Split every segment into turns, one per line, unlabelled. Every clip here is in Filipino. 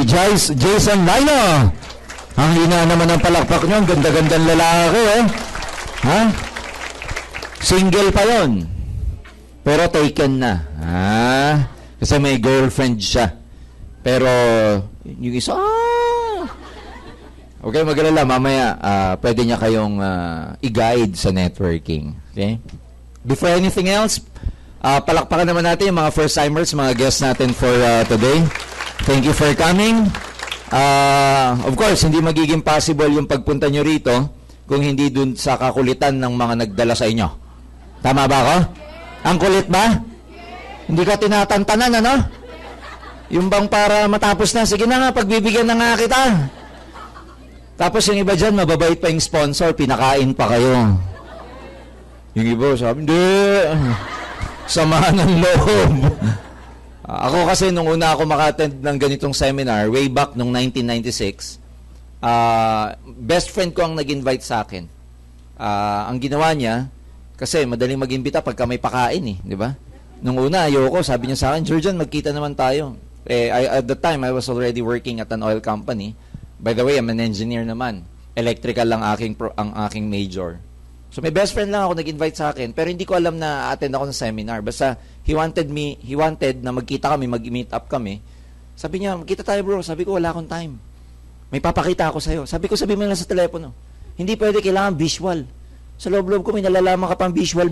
Jason Lino. Ang hina naman ng palakpak nyo. Ang ganda-gandang lalaki, eh. Ha? Single pa yon, pero taken na. Kasi may girlfriend siya. Pero, yung isa, okay, mag-alala. Mamaya, pwede niya kayong i-guide sa networking. Okay? Before anything else, palakpakan naman natin yung mga first-timers, mga guests natin for today. Thank you for coming. Of course, hindi magiging possible yung pagpunta nyo rito kung hindi dun sa kakulitan ng mga nagdala sa inyo. Tama ba ako? Ang kulit ba? Hindi ka tinatantanan, ano? Yung bang para matapos na, sige na nga, pagbibigyan na nga kita. Tapos yung iba dyan, mababait pa yung sponsor, pinakain pa kayo. Yung iba, sabi, hindi. Samahan ng loob. Ako kasi, nung una ako maka-attend ng ganitong seminar, way back nung 1996, best friend ko ang nag-invite sa akin. Ang ginawa niya, kasi madaling mag-imbita pagka may pakain, eh, di ba? Nung una, ayoko, sabi niya sa akin, Jurjan, magkita naman tayo. At the time, I was already working at an oil company. By the way, I'm an engineer naman. Electrical lang ang aking major. So may best friend lang ako nag-invite sa akin, pero hindi ko alam na attend ako sa seminar. Basta he wanted na magkita kami, mag-meet up kami. Sabi niya, magkita tayo bro. Sabi ko, wala akong time. May papakita ako sa'yo. Sabi ko, sabi mo lang sa telepono. Hindi pwede, kailangan visual. Sa loob-loob ko, may nalalaman ka pang visual.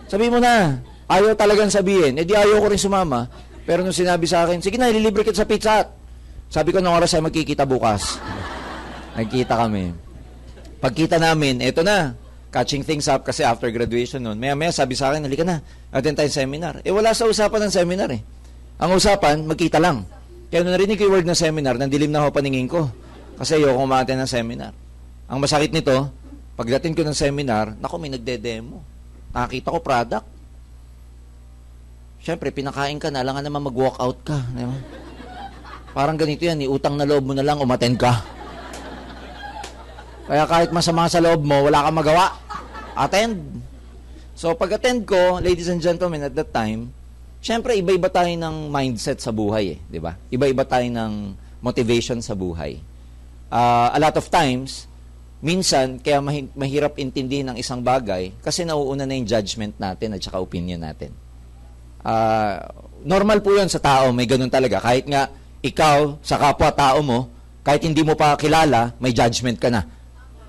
Sabi mo na, ayaw talagang sabihin. Di ayaw ko rin sumama. Pero nung sinabi sa akin, sige na, ililibre kita sa Pizza Hut. Sabi ko, nung oras ay magkikita bukas. Nagkita kami. Pagkita namin, eto na, catching things up kasi after graduation nun. Maya-maya sabi sa akin, halika na, attend tayo seminar. Wala sa usapan ng seminar, eh. Ang usapan, magkita lang. Kaya nung narinig ko yung word ng seminar, nandilim na ako paningin ko. Kasi ayoko ma-attend ng seminar. Ang masakit nito, pagdating ko ng seminar, naku, may nagde-demo. Nakakita ko product. Siyempre, pinakain ka na, lang naman mag-walk out ka. Diba? Parang ganito yan, utang na loob mo na lang, umattend ka. Kaya kahit masama sa loob mo, wala kang magawa. Attend. So, pag-attend ko, ladies and gentlemen, at that time, siyempre, iba-iba tayo ng mindset sa buhay, eh. Diba? Iba-iba tayo ng motivation sa buhay. A lot of times, minsan, kaya mahirap intindihin ng isang bagay kasi nauuna na yung judgment natin at saka opinion natin. Normal po yun sa tao, may ganun talaga. Kahit nga ikaw, sa kapwa-tao mo, kahit hindi mo pa kilala, may judgment ka na.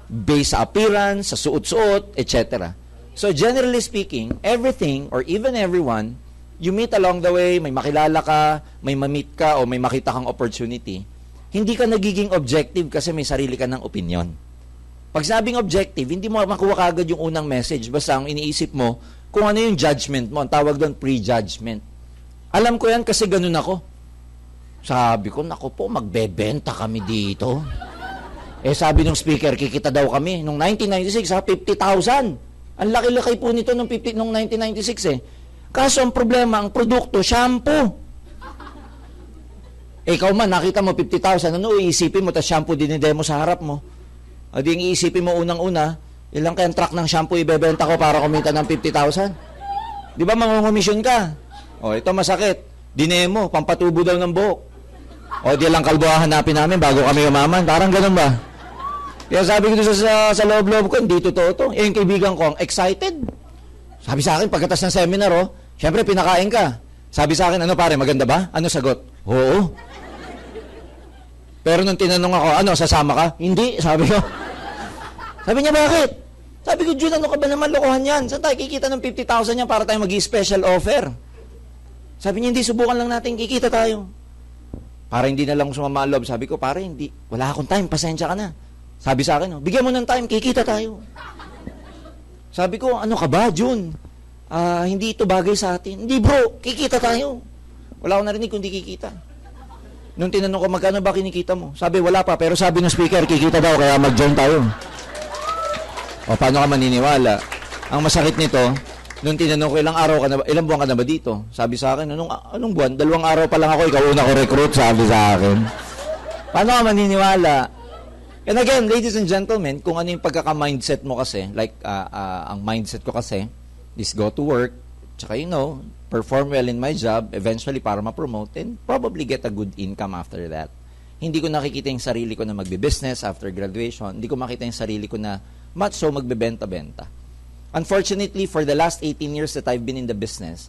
Based sa appearance, sa suot-suot, etc. So, generally speaking, everything or even everyone, you meet along the way, may makilala ka, may ma-meet ka, o may makita kang opportunity, hindi ka nagiging objective kasi may sarili ka ng opinion. Pag sabing objective, hindi mo makuha kagad yung unang message. Basta ang iniisip mo, kung ano yung judgment mo. Ang tawag doon, prejudgment. Alam ko yan kasi ganun ako. Sabi ko, naku po, magbebenta kami dito. Sabi ng speaker, kikita daw kami. Nung 1996, 50,000. Ang laki-laki po nito nung 1996, eh. Kaso ang problema, ang produkto, shampoo. Ikaw man, nakita mo 50,000, ano iisipin mo, tas shampoo dinidemo sa harap mo. O di iisipin mo unang-una, ilang kayang truck ng shampoo ibebenta ko para kumita ng 50,000? Di ba mangungumisyon ka? O, ito masakit. Dinemo, pampatubo daw ng buhok. O, di lang kalbo hanapin namin bago kami umaman. Parang ganun ba? Kaya sabi ko sa loob-loob ko, hindi totoo to. Yung kaibigan ko, ang excited. Sabi sa akin, pagkatas ng seminar, syempre pinakain ka. Sabi sa akin, ano pare, maganda ba? Ano sagot? Oo. Pero nung tinanong ako, ano, sasama ka? Hindi, sabi ko. Sabi niya, bakit? Sabi ko, Jun, ano ka ba naman, lokohan yan? Saan tayo kikita ng 50,000 yan para tayo mag-special offer? Sabi niya, hindi, subukan lang natin, kikita tayo. Para hindi na lang sumama ang loob. Sabi ko, pare, hindi, wala akong time, pasensya ka na. Sabi sa akin, bigyan mo ng time, kikita tayo. Sabi ko, ano ka ba, Jun? Hindi ito bagay sa atin. Hindi bro, kikita tayo. Wala akong narinig kung di kikita. Nung tinanong ko, magkano ba kinikita mo? Sabi, wala pa, pero sabi ng speaker, kikita daw, kaya mag-join tayo. O, paano ka maniniwala? Ang masakit nito, nung tinanong ko, ilang buwan ka na ba dito? Sabi sa akin, anong buwan? 2 araw pa lang ako, ikaw una ko recruit, sabi sa akin. Paano ka maniniwala? And again, ladies and gentlemen, kung ano yung pagkaka-mindset mo kasi, like, ang mindset ko kasi, is go to work, Tsaka, perform well in my job, eventually para ma-promote, and probably get a good income after that. Hindi ko nakikita yung sarili ko na magbe-business after graduation. Hindi ko makita yung sarili ko na much so magbebenta-benta. Unfortunately, for the last 18 years that I've been in the business,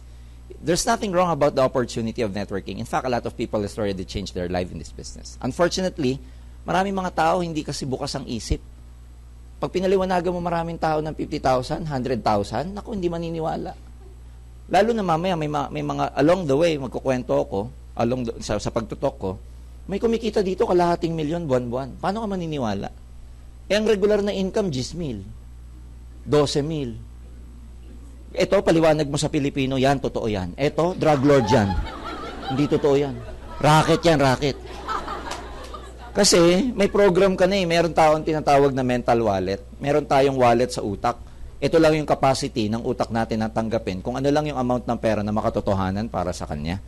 there's nothing wrong about the opportunity of networking. In fact, a lot of people has already changed their life in this business. Unfortunately, maraming mga tao hindi kasi bukas ang isip. Pag pinaliwanagan mo maraming tao ng 50,000, 100,000, naku, hindi maniniwala. Lalo na mamaya, may mga along the way, magkukwento ako, sa pagtutok ko, may kumikita dito kalahating milyon buwan-buwan. Paano ka maniniwala? Ang regular na income, 10,000, 12,000. Ito, paliwanag mo sa Pilipino, yan, totoo yan. Ito, drug lord yan. Hindi totoo yan. Racket yan, racket. Kasi, may program ka na eh. Meron taong tinatawag na mental wallet. Meron tayong wallet sa utak. Ito lang yung capacity ng utak natin na tanggapin kung ano lang yung amount ng pera na makatotohanan para sa kanya.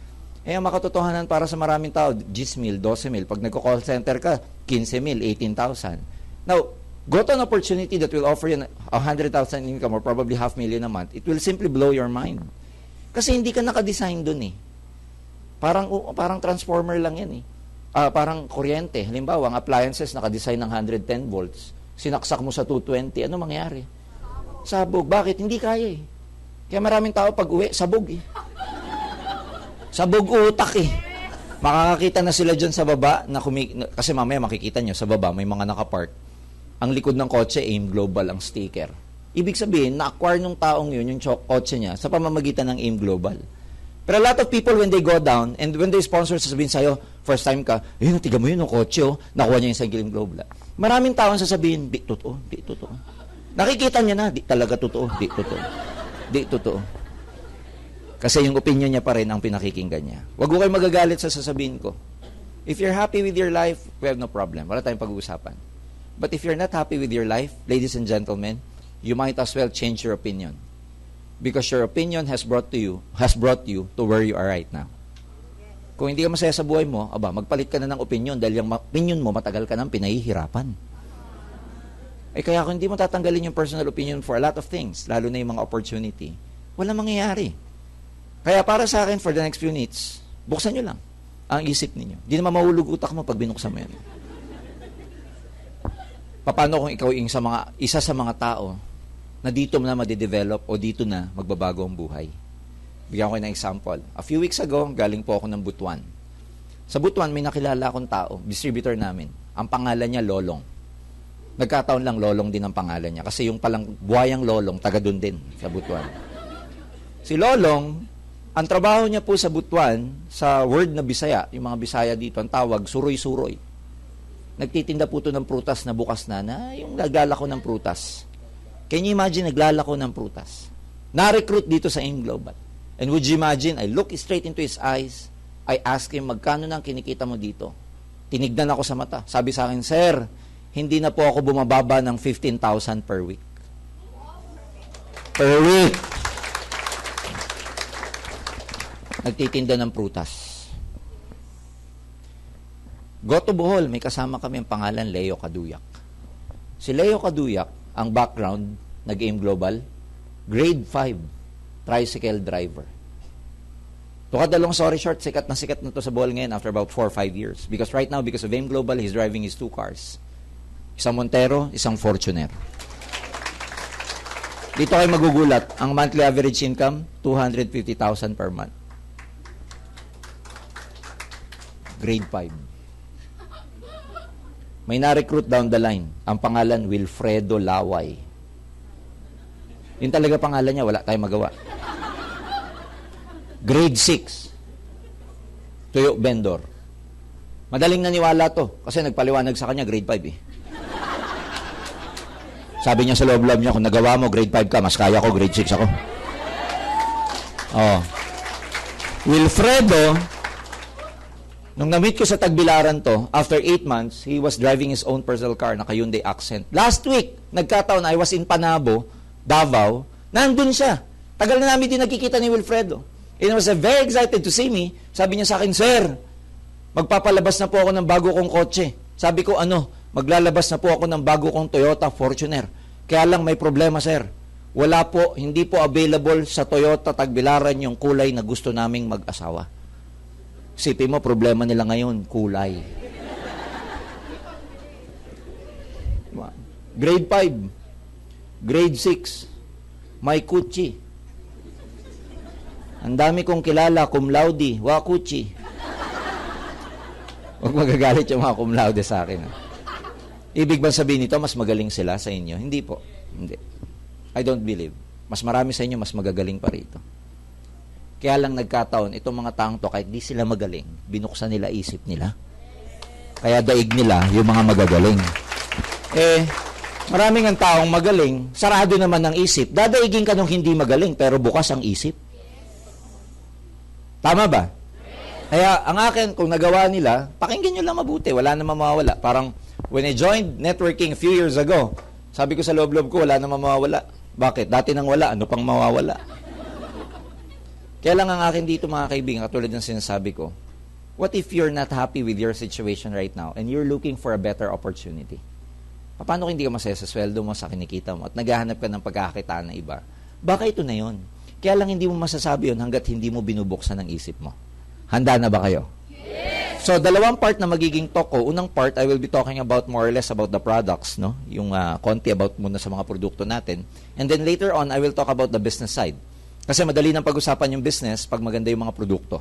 Ang makatotohanan para sa maraming tao, 10,000, 12,000. Pag nagko-call center ka, 15,000, 18,000. Now, go to an opportunity that will offer you 100,000 income or probably 500,000 a month. It will simply blow your mind. Kasi hindi ka nakadesign dun eh. Parang transformer lang yan eh. Parang kuryente. Halimbawa, ang appliances nakadesign ng 110 volts. Sinaksak mo sa 220, ano mangyari? Sabog. Bakit? Hindi kaya eh. Kaya maraming tao pag uwi, sabog eh. Sabog utak eh. Makakakita na sila dyan sa baba, kasi mamaya makikita nyo, sa baba may mga nakapark. Ang likod ng kotse, AIM Global ang sticker. Ibig sabihin, na-acquire nung taong yun, yung kotse niya, sa pamamagitan ng AIM Global. Pero a lot of people, when they go down, and when they sponsor, sasabihin sa'yo, first time ka, natiga mo yun, yung kotse, nakuha niya yung sa AIM Global. Maraming tao sasabihin, di totoo, di totoo. Nakikita niya na, di talaga totoo, di totoo. Di totoo. Kasi yung opinion niya pa rin ang pinakikinggan niya. Huwag ko kayo magagalit sa sasabihin ko. If you're happy with your life, we have no problem. Wala tayong pag-uusapan. But if you're not happy with your life, ladies and gentlemen, you might as well change your opinion. Because your opinion has brought you to where you are right now. Kung hindi ka masaya sa buhay mo, magpalit ka na ng opinion dahil yung opinion mo matagal ka nang pinahihirapan. Kaya kung hindi mo tatanggalin yung personal opinion for a lot of things, lalo na yung mga opportunity, walang mangyayari. Kaya para sa akin, for the next few minutes, buksan nyo lang ang isip ninyo. Hindi naman mahulog utak mo pag binuksan mo yan. Paano kung ikaw isa sa mga tao na dito na madidevelop o dito na magbabago ang buhay? Bigyan ko kayo ng example. A few weeks ago, galing po ako ng Butuan. Sa Butuan, may nakilala akong tao, distributor namin. Ang pangalan niya, Lolong. Nagkataon lang Lolong din ang pangalan niya. Kasi yung palang buhayang Lolong, taga dun din sa Butuan. Si Lolong, ang trabaho niya po sa Butuan, sa word na Bisaya, yung mga Bisaya dito, ang tawag, suroy-suroy. Nagtitinda po ito ng prutas na bukas na yung naglalako ng prutas. Can you imagine, naglalako ng prutas? Na-recruit dito sa AIM Global. And would you imagine, I look straight into his eyes, I ask him, magkano nang kinikita mo dito? Tinignan ako sa mata. Sabi sa akin, Sir, hindi na po ako bumababa ng 15,000 per week. Per week. Nagtitinda ng prutas. Go to Bohol, may kasama kami ang pangalan Leo Kaduyak. Si Leo Kaduyak, ang background, nag-AIM Global, grade 5, tricycle driver. To cut the long story short, sikat na to sa Bohol ngayon after about 4 or 5 years. Because right now, because of AIM Global, he's driving his 2 cars. Isang Montero, isang Fortuner. Dito kayo magugulat, ang monthly average income, 250,000 per month. Grade 5. May na-recruit down the line. Ang pangalan, Wilfredo Laway. Yun talaga pangalan niya, wala tayong magawa. Grade 6. Tuyo vendor. Madaling naniwala to, kasi nagpaliwanag sa kanya, grade 5 eh. Sabi niya sa loob-loob niya, kung nagawa mo, grade 5 ka, mas kaya ko, grade 6 ako. Wilfredo, nung na-meet ko sa Tagbilaran to, after 8 months, he was driving his own personal car, naka Hyundai Accent. Last week, nagkataon, I was in Panabo, Davao, nandun siya. Tagal na namin din nakikita ni Wilfredo. And he was very excited to see me. Sabi niya sa akin, Sir, magpapalabas na po ako ng bago kong kotse. Sabi ko, maglalabas na po ako ng bago kong Toyota Fortuner. Kaya lang may problema, sir.
wala po, hindi po available sa Toyota Tagbilaran yung kulay na gusto naming mag-asawa. Isipin mo, problema nila ngayon, kulay. Grade 5, grade 6, may kutsi. Ang dami kong kilala, cum laude, wa kutsi. Huwag magagalit yung mga cum laude sa akin. Ibig ba sabihin nito, mas magaling sila sa inyo? Hindi po. Hindi. I don't believe. Mas marami sa inyo, mas magagaling pa rito. Kaya lang nagkataon, itong mga taong to, kahit di sila magaling, binuksan nila isip nila. Kaya daig nila yung mga magagaling. Maraming ang taong magaling, sarado naman ang isip. Dadaigin ka nung hindi magaling, pero bukas ang isip. Tama ba? Kaya ang akin, kung nagawa nila, pakinggan nyo lang mabuti, wala namang mawawala. Parang, when I joined networking a few years ago, sabi ko sa loob-loob ko, wala namang mawawala. Bakit? Dati nang wala, ano pang mawawala? Kaya lang ang akin dito mga kaibigan, katulad ng sinasabi ko, what if you're not happy with your situation right now and you're looking for a better opportunity? Paano kung hindi ka masaya sa sweldo mo, sa kinikita mo, at naghahanap ka ng pagkakakitaan na iba? Baka ito na yon. Kaya lang hindi mo masasabi yun hanggat hindi mo binubuksan ang isip mo. Handa na ba kayo? Yes! So, dalawang part na magiging talk ko. Unang part, I will be talking about more or less about the products, no? Yung konti about muna sa mga produkto natin. And then later on, I will talk about the business side. Kasi madali nang pag-usapan yung business pag maganda yung mga produkto.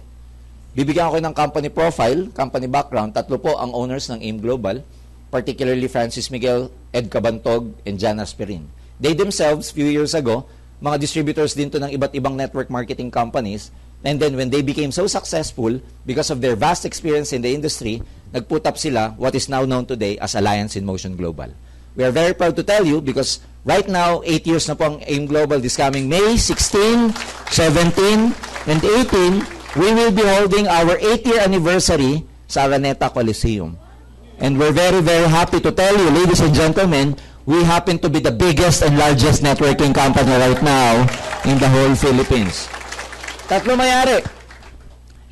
Bibigyan ko ng company profile, company background. 3 po ang owners ng AIM Global, particularly Francis Miguel, Ed Cabantog, and Jan Asperin. They themselves, few years ago, mga distributors din to ng iba't ibang network marketing companies. And then when they became so successful, because of their vast experience in the industry, nag-put up sila what is now known today as Alliance in Motion Global. We are very proud to tell you because right now, 8 years na po ang AIM Global. This coming May 16, 17, and 18, we will be holding our 8th-year anniversary sa Araneta Coliseum. And we're very, very happy to tell you, ladies and gentlemen, we happen to be the biggest and largest networking company right now in the whole Philippines. 3 mayari.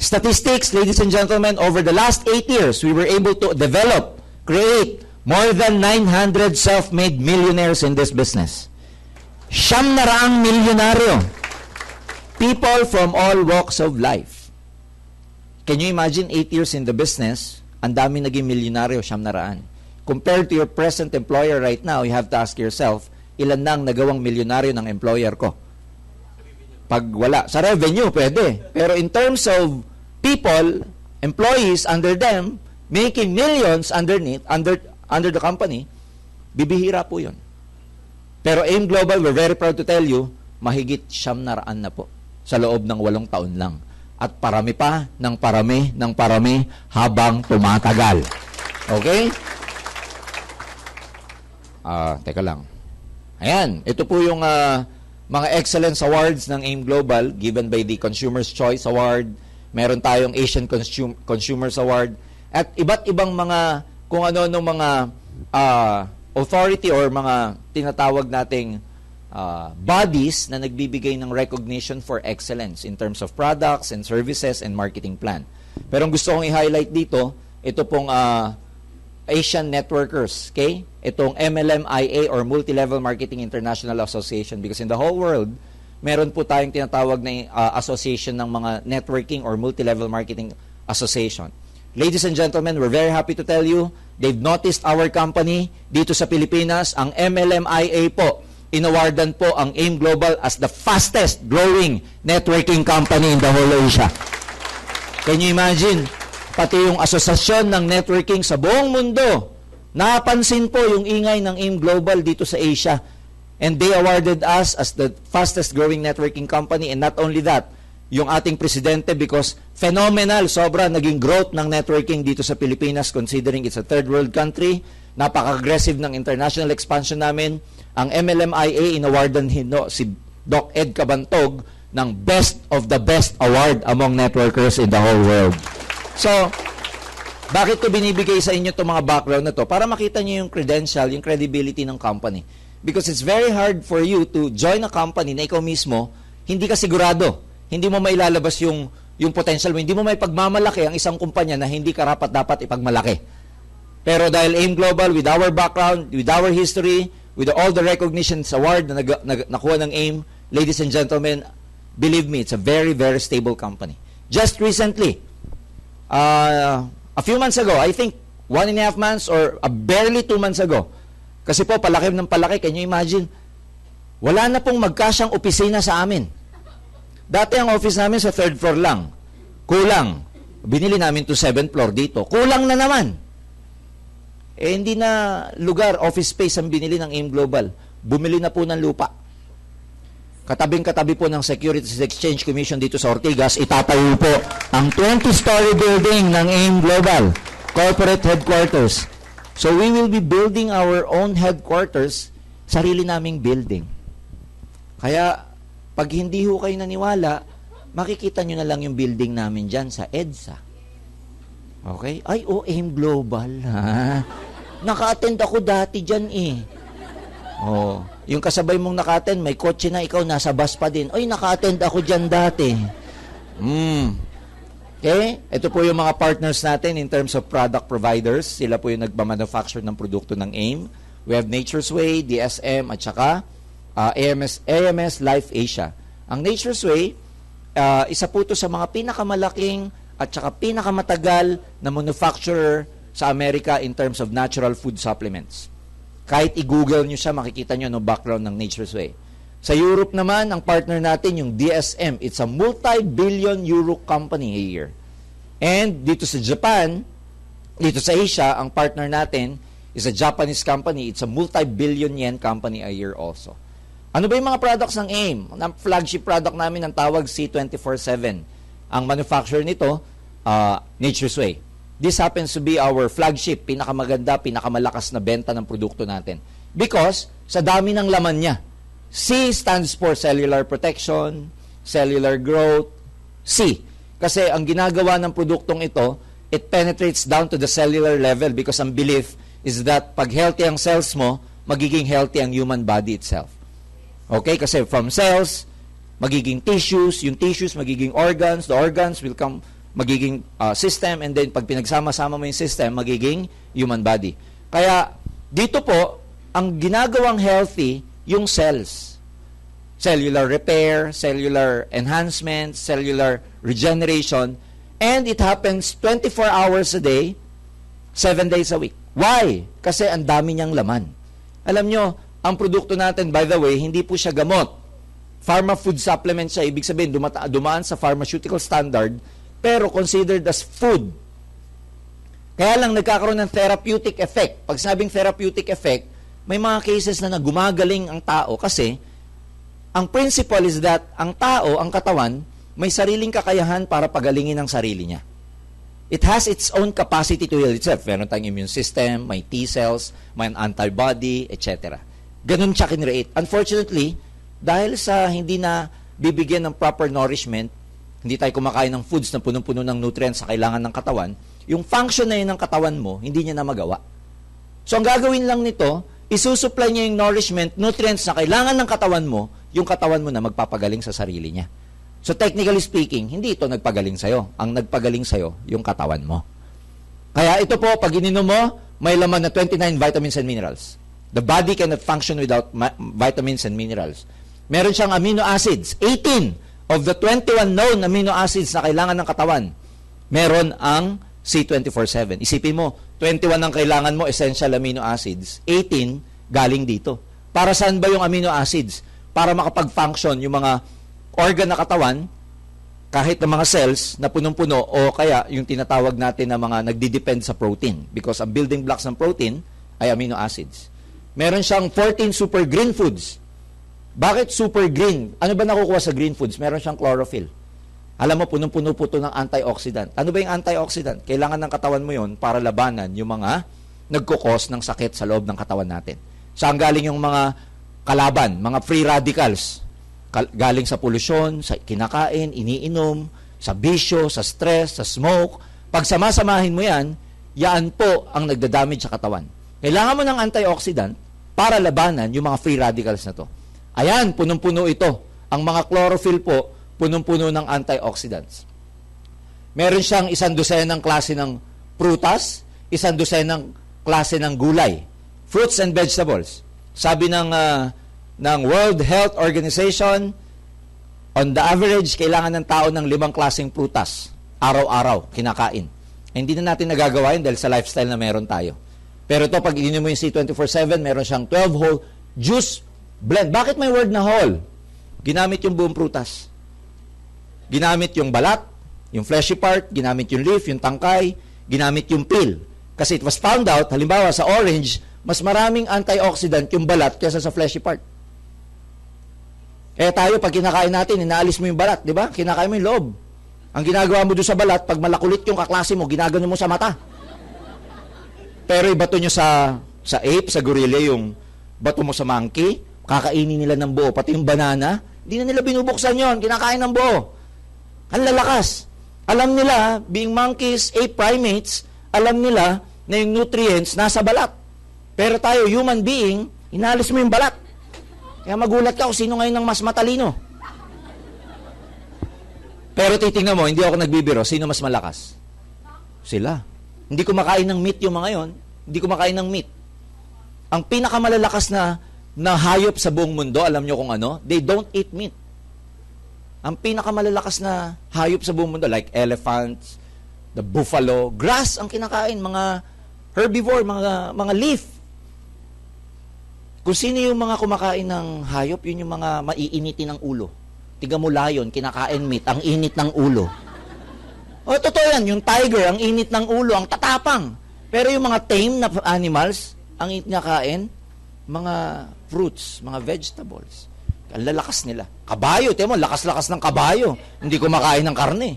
Statistics, ladies and gentlemen, over the last 8 years, we were able to develop, create more than 900 self-made millionaires in this business. 900 milyonaryo. People from all walks of life. Can you imagine 8 years in the business, ang dami naging milyonaryo, 900. Compared to your present employer right now, you have to ask yourself, ilan na ang nagawang milyonaryo ng employer ko? Pag wala. Sa revenue, pwede. Pero in terms of people, employees under them, making millions underneath, under the company, bibihira po yun. Pero AIM Global, we're very proud to tell you, mahigit 900 na po sa loob ng 8 taon lang. At parami pa ng parami habang tumatagal. Okay? Teka lang. Ayan, ito po yung mga excellence awards ng AIM Global given by the Consumer's Choice Award. Meron tayong Asian Consumers Award. At iba't ibang mga, kung ano-ano mga authority or mga tinatawag nating bodies na nagbibigay ng recognition for excellence in terms of products and services and marketing plan. Pero ang gusto kong i-highlight dito, ito pong Asian Networkers, okay? Itong MLMIA or Multi-Level Marketing International Association, because in the whole world, meron po tayong tinatawag na association ng mga networking or multi-level marketing association. Ladies and gentlemen, we're very happy to tell you, they've noticed our company dito sa Pilipinas, ang MLMIA po. Inawardan po ang AIM Global as the fastest growing networking company in the whole Asia. Can you imagine? Pati yung asosasyon ng networking sa buong mundo, napansin po yung ingay ng AIM Global dito sa Asia. And they awarded us as the fastest growing networking company. And not only that, yung ating presidente, because phenomenal, sobra naging growth ng networking dito sa Pilipinas considering it's a third world country. Napaka-aggressive ng international expansion namin. Ang MLMIA, inawardan si Doc Ed Cabantog ng Best of the Best Award among networkers in the whole world. So, bakit ko binibigay sa inyo itong mga background na to? Para makita nyo yung credential, yung credibility ng company. Because it's very hard for you to join a company na ikaw mismo, hindi ka sigurado. Hindi mo mailalabas yung potential mo. Hindi mo may pagmamalaki ang isang kumpanya na hindi karapat dapat ipagmalaki. Pero dahil AIM Global, with our background, with our history, with all the recognitions award na nakuha ng AIM, ladies and gentlemen, believe me, it's a very, very stable company. Just recently, a few months ago, I think 1.5 months or barely 2 months ago, kasi po palaki ng palaki, can you imagine? Wala na pong magkasyang opisina sa amin. Dati ang office namin sa 3rd floor lang. Kulang. Binili namin to 7th floor dito. Kulang na naman. Hindi na lugar, office space ang binili ng AIM Global. Bumili na po ng lupa. Katabing-katabi po ng Securities Exchange Commission dito sa Ortigas, itatayo po ang 20-story building ng AIM Global, corporate headquarters. So we will be building our own headquarters, sarili naming building. Kaya, pag hindi ho kayo naniwala, makikita nyo na lang yung building namin dyan sa EDSA. Okay? Ay, AIM Global, ha? Naka-attend ako dati dyan, eh. Oh, yung kasabay mong naka-attend, may kotse na, ikaw nasa bus pa din. Ay, naka-attend ako dyan dati. Okay? Ito po yung mga partners natin in terms of product providers. Sila po yung nagmamanufacture ng produkto ng AIM. We have Nature's Way, DSM, at saka AMS Life Asia. Ang Nature's Way, isa po ito sa mga pinakamalaking at saka pinakamatagal na manufacturer sa Amerika in terms of natural food supplements. Kahit i-google nyo siya, makikita nyo no background ng Nature's Way. Sa Europe naman, ang partner natin, yung DSM, it's a multi-billion euro company a year. And dito sa Japan, dito sa Asia, ang partner natin is a Japanese company. It's a multi-billion yen company a year also. Ano ba yung mga products ng AIM? Ang flagship product namin ang tawag C24/7. Ang manufacturer nito, Nature's Way. This happens to be our flagship, pinakamaganda, pinakamalakas na benta ng produkto natin. Because, sa dami ng laman niya. C stands for cellular protection, cellular growth, C. Kasi ang ginagawa ng produktong ito, it penetrates down to the cellular level because ang belief is that pag healthy ang cells mo, magiging healthy ang human body itself. Okay? Kasi from cells, magiging tissues, yung tissues magiging organs, the organs will come magiging system, and then pag pinagsama-sama mo yung system, magiging human body. Kaya, dito po, ang ginagawang healthy, yung cells. Cellular repair, cellular enhancement, cellular regeneration, and it happens 24 hours a day, 7 days a week. Why? Kasi ang dami niyang laman. Alam nyo, ang produkto natin, by the way, hindi po siya gamot. Pharma food supplement siya, ibig sabihin, dumaan sa pharmaceutical standard, pero considered as food. Kaya lang nagkakaroon ng therapeutic effect. Pag sabing therapeutic effect, may mga cases na gumagaling ang tao kasi ang principle is that ang tao, ang katawan, may sariling kakayahan para pagalingin ang sarili niya. It has its own capacity to heal itself. Meron tayong immune system, may T cells, may antibody, etc. Ganun siya kinreate. Unfortunately, dahil sa hindi na bibigyan ng proper nourishment, hindi tayo kumakain ng foods na punong-puno ng nutrients sa kailangan ng katawan, yung function na yun ng katawan mo, hindi niya na magawa. So, ang gagawin lang nito, isusupply niya yung nourishment, nutrients na kailangan ng katawan mo, yung katawan mo na magpapagaling sa sarili niya. So, technically speaking, hindi ito nagpagaling sa'yo. Ang nagpagaling sa'yo, yung katawan mo. Kaya ito po, pag ininom mo, may laman na 29 vitamins and minerals. The body cannot function without vitamins and minerals. Meron siyang amino acids, 18 of the 21 known amino acids na kailangan ng katawan, meron ang C24/7. Isipin mo, 21 ang kailangan mo, essential amino acids, 18 galing dito. Para saan ba yung amino acids? Para makapag-function yung mga organ na katawan, kahit ng mga cells na punong-puno, o kaya yung tinatawag natin na mga nagdi-depend sa protein. Because ang building blocks ng protein ay amino acids. Meron siyang 14 super green foods. Bakit super green? Ano ba nakukuha sa green foods? Meron siyang chlorophyll. Alam mo, punong-puno po ito ng antioxidant. Ano ba yung antioxidant? Kailangan ng katawan mo yon para labanan yung mga nagkukos ng sakit sa loob ng katawan natin. Saan galing yung mga kalaban, mga free radicals? Galing sa polusyon, sa kinakain, iniinom, sa bisyo, sa stress, sa smoke. Pag samasamahin mo yan, yan po ang nagdadamage sa katawan. Kailangan mo ng antioxidant para labanan yung mga free radicals na to. Ayan, punong-puno ito. Ang mga chlorophyll po, punong-puno ng antioxidants. Meron siyang 100 ng klase ng prutas, 100 ng klase ng gulay. Fruits and vegetables. Sabi ng World Health Organization, on the average, kailangan ng tao ng 5 klaseng prutas. Araw-araw, kinakain. Hindi na natin nagagawa yun dahil sa lifestyle na meron tayo. Pero ito, pag ininom mo yung C24/7, meron siyang 12-whole juice blend. Bakit may word na whole? Ginamit yung buong prutas. Ginamit yung balat, yung fleshy part, ginamit yung leaf, yung tangkay, ginamit yung peel. Kasi it was found out, halimbawa sa orange, mas maraming antioxidant yung balat kaysa sa fleshy part. Eh tayo, pag kinakain natin, inaalis mo yung balat, di ba? Kinakain mo yung loob. Ang ginagawa mo doon sa balat, pag malakulit yung kaklase mo, ginagano mo sa mata. Pero ibato nyo sa ape, sa gorilla, yung bato mo sa monkey, kakainin nila ng buo, pati yung banana, hindi na nila binubuksan yon, kinakain ng buo. Ang lalakas. Alam nila, being monkeys, ape primates, alam nila na yung nutrients nasa balat. Pero tayo, human being, inalis mo yung balat. Kaya magulat ka kung sino ngayon ang mas matalino. Pero titingnan mo, hindi ako nagbibiro, sino mas malakas? Sila. Hindi kumakain ng meat yung mga yon. Hindi kumakain ng meat. Ang pinakamalalakas na hayop sa buong mundo, alam nyo kung ano? They don't eat meat. Ang pinakamalalakas na hayop sa buong mundo, like elephants, the buffalo, grass ang kinakain, mga herbivore, mga leaf. Kung sino yung mga kumakain ng hayop, yun yung mga maiinitin ng ulo. Tiga mo lion, kinakain meat, ang init ng ulo. O, totoo yan, yung tiger, ang init ng ulo, ang tatapang. Pero yung mga tame na animals, ang kinakain, mga fruits, mga vegetables. Ang lalakas nila. Kabayo, tiyan mo, lakas-lakas ng kabayo. Hindi kumakain ng karne.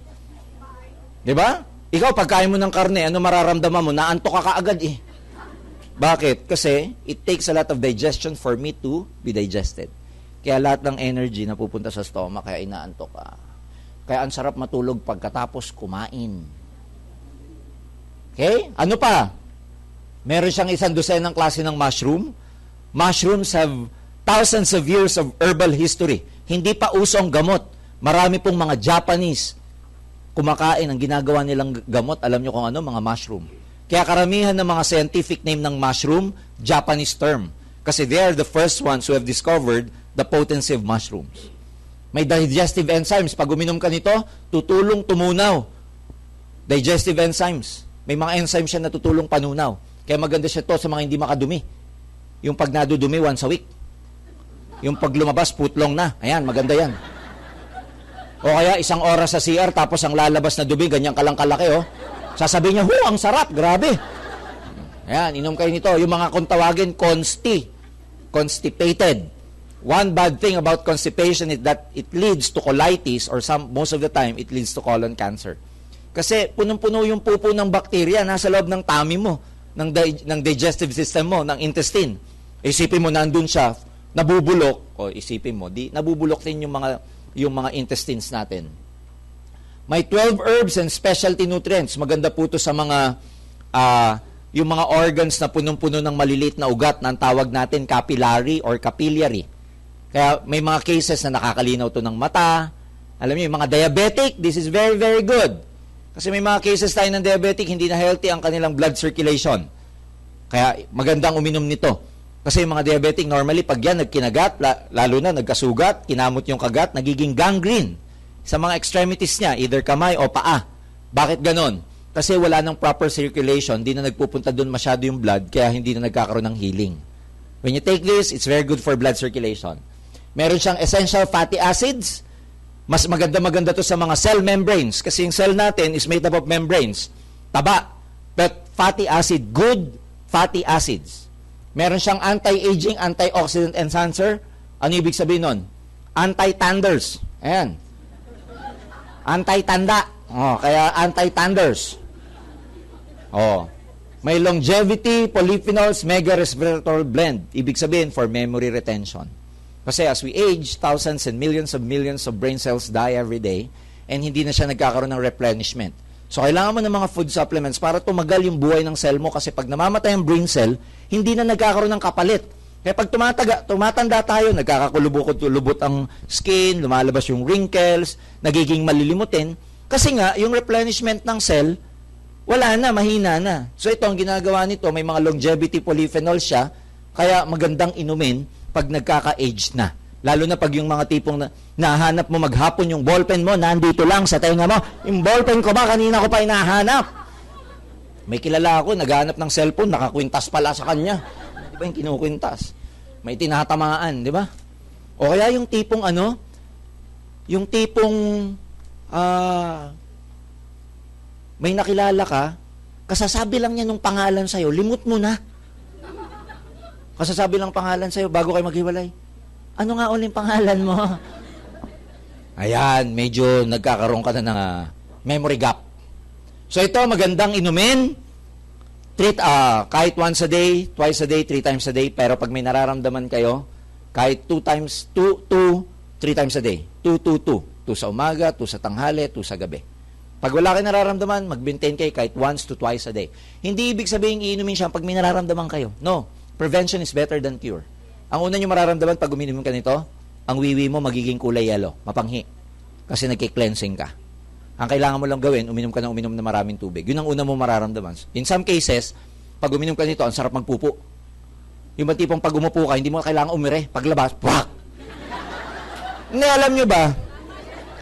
Di ba? Ikaw, pagkain mo ng karne, ano mararamdaman mo? Naantok ka kaagad eh. Bakit? Kasi it takes a lot of digestion for meat to be digested. Kaya lahat ng energy na pupunta sa stomach, kaya inaantok ka. Kaya ang sarap matulog pagkatapos kumain. Okay? Ano pa? Meron siyang 100 ng klase ng mushroom. Mushrooms have thousands of years of herbal history. Hindi pa usong gamot. Marami pong mga Japanese kumakain. Ang ginagawa nilang gamot, alam nyo kung ano? Mga mushroom. Kaya karamihan ng mga scientific name ng mushroom, Japanese term. Kasi they are the first ones who have discovered the potency of mushrooms. May digestive enzymes. Pag uminom ka nito, tutulong tumunaw. Digestive enzymes. May mga enzymes siya na tutulong panunaw. Kaya maganda siya to sa mga hindi makadumi. Yung pag nadudumi once a week. Yung pag lumabas, putlong na. Ayan, maganda yan. O kaya, 1 oras sa CR, tapos ang lalabas na dumi, ganyan kalang kalaki, oh. Sasabihin niya, ang sarap, grabe. Ayan, inom kayo nito. Yung mga kung tawagin, constipated. One bad thing about constipation is that it leads to colitis or most of the time, it leads to colon cancer. Kasi punong-puno yung pupo ng bakterya nasa loob ng tummy mo, ng digestive system mo, ng intestine. Isipin mo, nandun siya, nabubulok, o isipin mo, nabubulok din yung mga intestines natin. May 12 herbs and specialty nutrients. Maganda po ito sa mga yung mga organs na punong-puno ng maliliit na ugat na ang tawag natin capillary or capillary. Kaya may mga cases na nakakalinaw to ng mata. Alam niyo, yung mga diabetic, this is very, very good. Kasi may mga cases tayo ng diabetic, hindi na healthy ang kanilang blood circulation. Kaya magandang uminom nito. Kasi yung mga diabetic, normally, pag yan nagkinagat, lalo na nagkasugat, kinamot yung kagat, nagiging gangrene sa mga extremities niya, either kamay o paa. Bakit ganon? Kasi wala ng proper circulation, hindi na nagpupunta doon masyado yung blood, kaya hindi na nagkakaroon ng healing. When you take this, it's very good for blood circulation. Meron siyang essential fatty acids. Mas maganda to sa mga cell membranes, kasi yung cell natin is made up of membranes. Taba. But fatty acid, good fatty acids. Meron siyang anti-aging, antioxidant enhancer. Ano ibig sabihin nun? Anti-tanders. Ayan. Anti-tanda. Kaya anti-tanders. May longevity, polyphenols, mega resveratrol blend. Ibig sabihin for memory retention. Kasi as we age, thousands and millions of brain cells die every day and hindi na siya nagkakaroon ng replenishment. So, kailangan mo ng mga food supplements para tumagal yung buhay ng cell mo kasi pag namamatay ang brain cell, hindi na nagkakaroon ng kapalit. Kaya pag tumatanda tayo, nagkakakulubot ang skin, lumalabas yung wrinkles, nagiging malilimutin. Kasi nga, yung replenishment ng cell, wala na, mahina na. So, ito ang ginagawa nito, may mga longevity polyphenols siya, Kaya magandang inumin pag nagkaka-age na. Lalo na pag yung mga tipong nahanap mo maghapon yung ballpen mo, nandito lang sa tenga mo. Yung ballpen ko ba, kanina ko pa hinahanap. May kilala ako, naghahanap ng cellphone, nakakwintas pala sa kanya. Di ba yung kinukwintas? May tinatamaan, di ba? O kaya yung tipong yung tipong may nakilala ka, kasasabi lang niya nung pangalan sa'yo, limot mo na. Kasasabi lang pangalan sa'yo bago kayo maghiwalay. Ano nga uling pangalan mo? Ayan, medyo nagkakaroon ka na ng memory gap. So ito, magandang inumin. Treat, kahit once a day, twice a day, 3 times a day. Pero pag may nararamdaman kayo, kahit 3 times a day. 2 sa umaga, 2 sa tanghali, 2 sa gabi. Pag wala kayo nararamdaman, mag-maintain kayo kahit once to twice a day. Hindi ibig sabihin iinumin siya pag may nararamdaman kayo. No. Prevention is better than cure. Ang una nyo mararamdaman pag uminom ka nito, ang wiwi mo magiging kulay yellow, mapanghi. Kasi nagki-cleansing ka. Ang kailangan mo lang gawin, uminom ka na maraming tubig. Yun ang una mo mararamdaman. In some cases, pag uminom ka nito, ang sarap magpupo. Yung ba tipong pag umupo ka, hindi mo kailangan umire. Paglabas, wak! Hindi, alam nyo ba?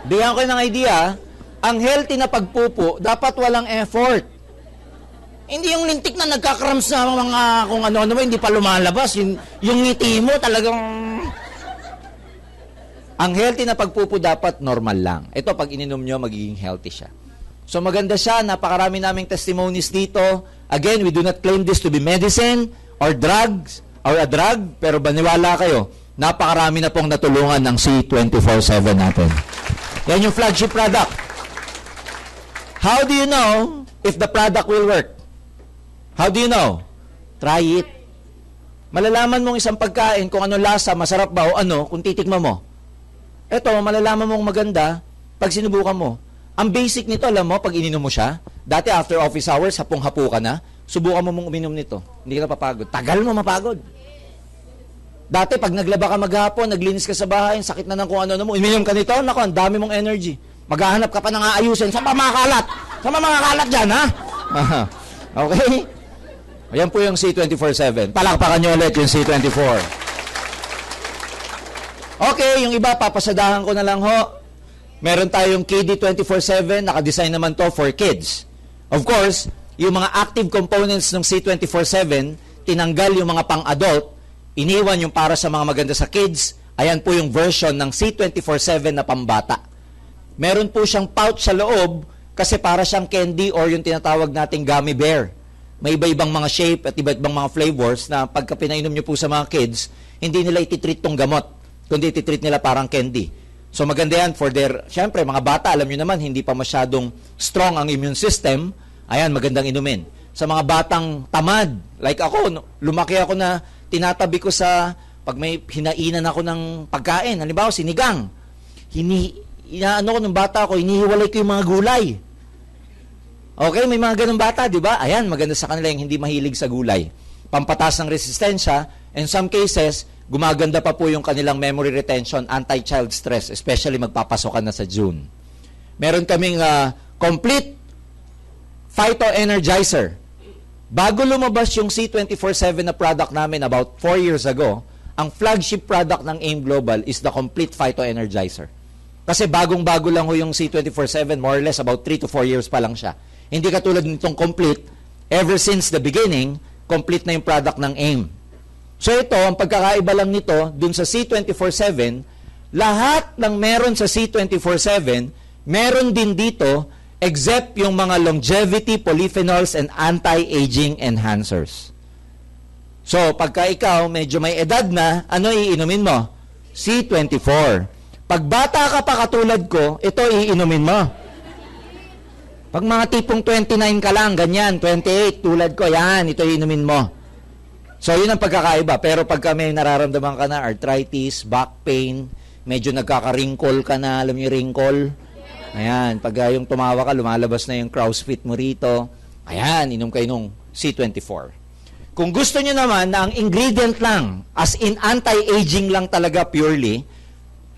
Bigyan ko ng idea, ang healthy na pagpupo, dapat walang effort. Hindi yung lintik na nagkakrams na mga kung ano-ano, hindi pa lumalabas. Yung ngiti mo talagang... Ang healthy na pagpupo dapat normal lang. Ito, pag ininom nyo, magiging healthy siya. So maganda siya, napakarami naming testimonies dito. Again, we do not claim this to be medicine or drugs or a drug, pero baniwala kayo, napakarami na pong natulungan ng C24/7 natin. Yan yung flagship product. How do you know if the product will work? How do you know? Try it. Malalaman mong isang pagkain kung ano lasa, masarap ba o ano, kung titikman mo. Ito, malalaman mong maganda pag sinubukan mo. Ang basic nito, alam mo, pag ininom mo siya, dati after office hours, hapong-hapo ka na, subukan mo mong uminom nito. Hindi ka napapagod. Tagal mo mapagod. Dati, pag naglaba ka maghapon, naglinis ka sa bahay, sakit na ng kung ano mo, uminom ka nito, naku, ang dami mong energy. Maghahanap ka pa ng aayusin. Saan pa makakalat? Saan pa makakalat dyan, ha? Okay? Ayan po yung C24/7. Palakpakan nyo ulit yung C24. Okay, yung iba, papasadahan ko na lang ho. Meron tayong KD24/7, nakadesign naman to for kids. Of course, yung mga active components ng C24/7, tinanggal yung mga pang-adult, iniwan yung para sa mga maganda sa kids. Ayan po yung version ng C24/7 na pambata. Meron po siyang pouch sa loob kasi para siyang candy or yung tinatawag nating gummy bear. May iba-ibang mga shape at iba-ibang mga flavors na pagka pinainom nyo po sa mga kids, hindi nila ititreat tong gamot, kundi ititreat nila parang candy. So maganda yan for their, syempre mga bata, alam nyo naman, hindi pa masyadong strong ang immune system, ayan, magandang inumin. Sa mga batang tamad, like ako, lumaki ako na tinatabi ko sa, pag may hinainan ako ng pagkain, halimbawa sinigang, inaano ko ng bata ko, hinihiwalay ko yung mga gulay. Okay, may mga ganun bata, di ba? Ayan, maganda sa kanila yung hindi mahilig sa gulay. Pampatas ng resistensya, in some cases, gumaganda pa po yung kanilang memory retention, anti-child stress, especially magpapasokan na sa June. Meron kaming complete phyto-energizer. Bago lumabas yung C24/7 na product namin about 4 years ago, ang flagship product ng AIM Global is the complete phyto-energizer. Kasi bagong-bago lang ho yung C24/7, more or less about 3 to 4 years pa lang siya. Hindi katulad nitong complete, ever since the beginning, complete na yung product ng AIM. So ito, ang pagkakaiba lang nito, dun sa C24/7, lahat ng meron sa C24/7, meron din dito, except yung mga longevity, polyphenols, and anti-aging enhancers. So, pagka ikaw, medyo may edad na, ano iinumin mo? C24. Pag bata ka pa katulad ko, ito iinumin mo. Pag mga tipong 29 ka lang, ganyan, 28, tulad ko, yan, ito inumin mo. So, yun ang pagkakaiba. Pero pagka may nararamdaman ka na, arthritis, back pain, medyo nagkaka-wrinkle ka na, alam niyo wrinkle? Ayan, pag yung tumawa ka, lumalabas na yung crow's feet mo rito. Ayan, inom kayo nung C24. Kung gusto niyo naman na ang ingredient lang, as in anti-aging lang talaga purely,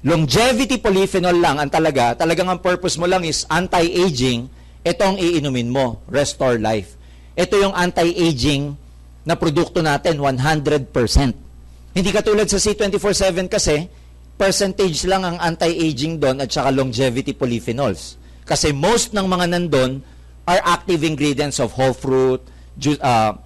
longevity polyphenol lang ang talagang ang purpose mo lang is anti-aging, ito ang iinumin mo, Restore Life. Ito yung anti-aging na produkto natin, 100%. Hindi katulad sa C24/7 kasi, percentage lang ang anti-aging doon at saka longevity polyphenols. Kasi most ng mga nandun are active ingredients of whole fruit,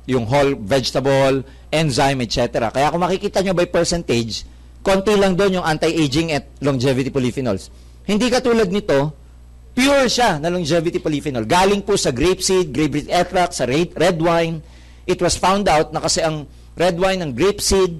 yung whole vegetable, enzyme, etc. Kaya kung makikita nyo by percentage, konti lang doon yung anti-aging at longevity polyphenols. Hindi katulad nito, pure siya na longevity polyphenol. Galing po sa grapeseed, grapeseed extract, sa red wine. It was found out na kasi ang red wine ng grapeseed,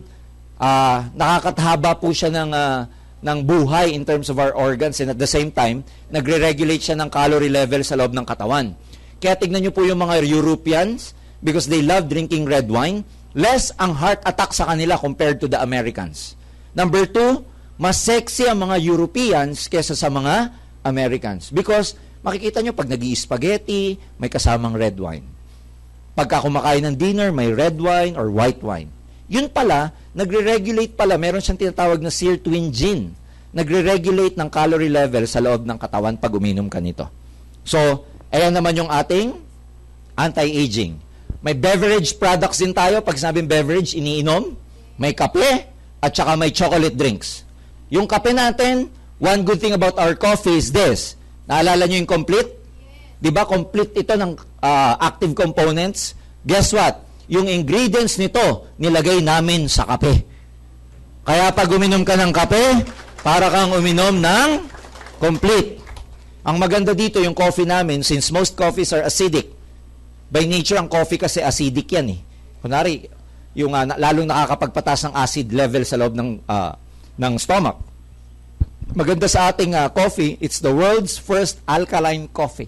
nakakatahaba po siya ng buhay in terms of our organs, and at the same time, nagre-regulate siya ng calorie level sa loob ng katawan. Kaya tignan nyo po yung mga Europeans, because they love drinking red wine, less ang heart attack sa kanila compared to the Americans. Number 2, mas sexy ang mga Europeans kesa sa mga Americans. Because makikita nyo, pag nag-i-spaghetti, may kasamang red wine. Pagka kumakain ng dinner, may red wine or white wine. Yun pala, nagre-regulate pala, meron siyang tinatawag na sirtuin. Nagre-regulate ng calorie level sa loob ng katawan pag uminom ka nito. So, ayan naman yung ating anti-aging. May beverage products din tayo. Pag sinabing beverage, iniinom. May kape at saka may chocolate drinks. Yung kape natin, one good thing about our coffee is this. Naalala nyo yung complete? Di ba complete ito ng active components? Guess what? Yung ingredients nito, nilagay namin sa kape. Kaya pag uminom ka ng kape, para kang uminom ng complete. Ang maganda dito, yung coffee namin, since most coffees are acidic, by nature, ang coffee kasi acidic yan eh. Kunwari, yung lalong nakakapagpatas ng acid level sa loob ng stomach. Maganda sa ating coffee, it's the world's first alkaline coffee.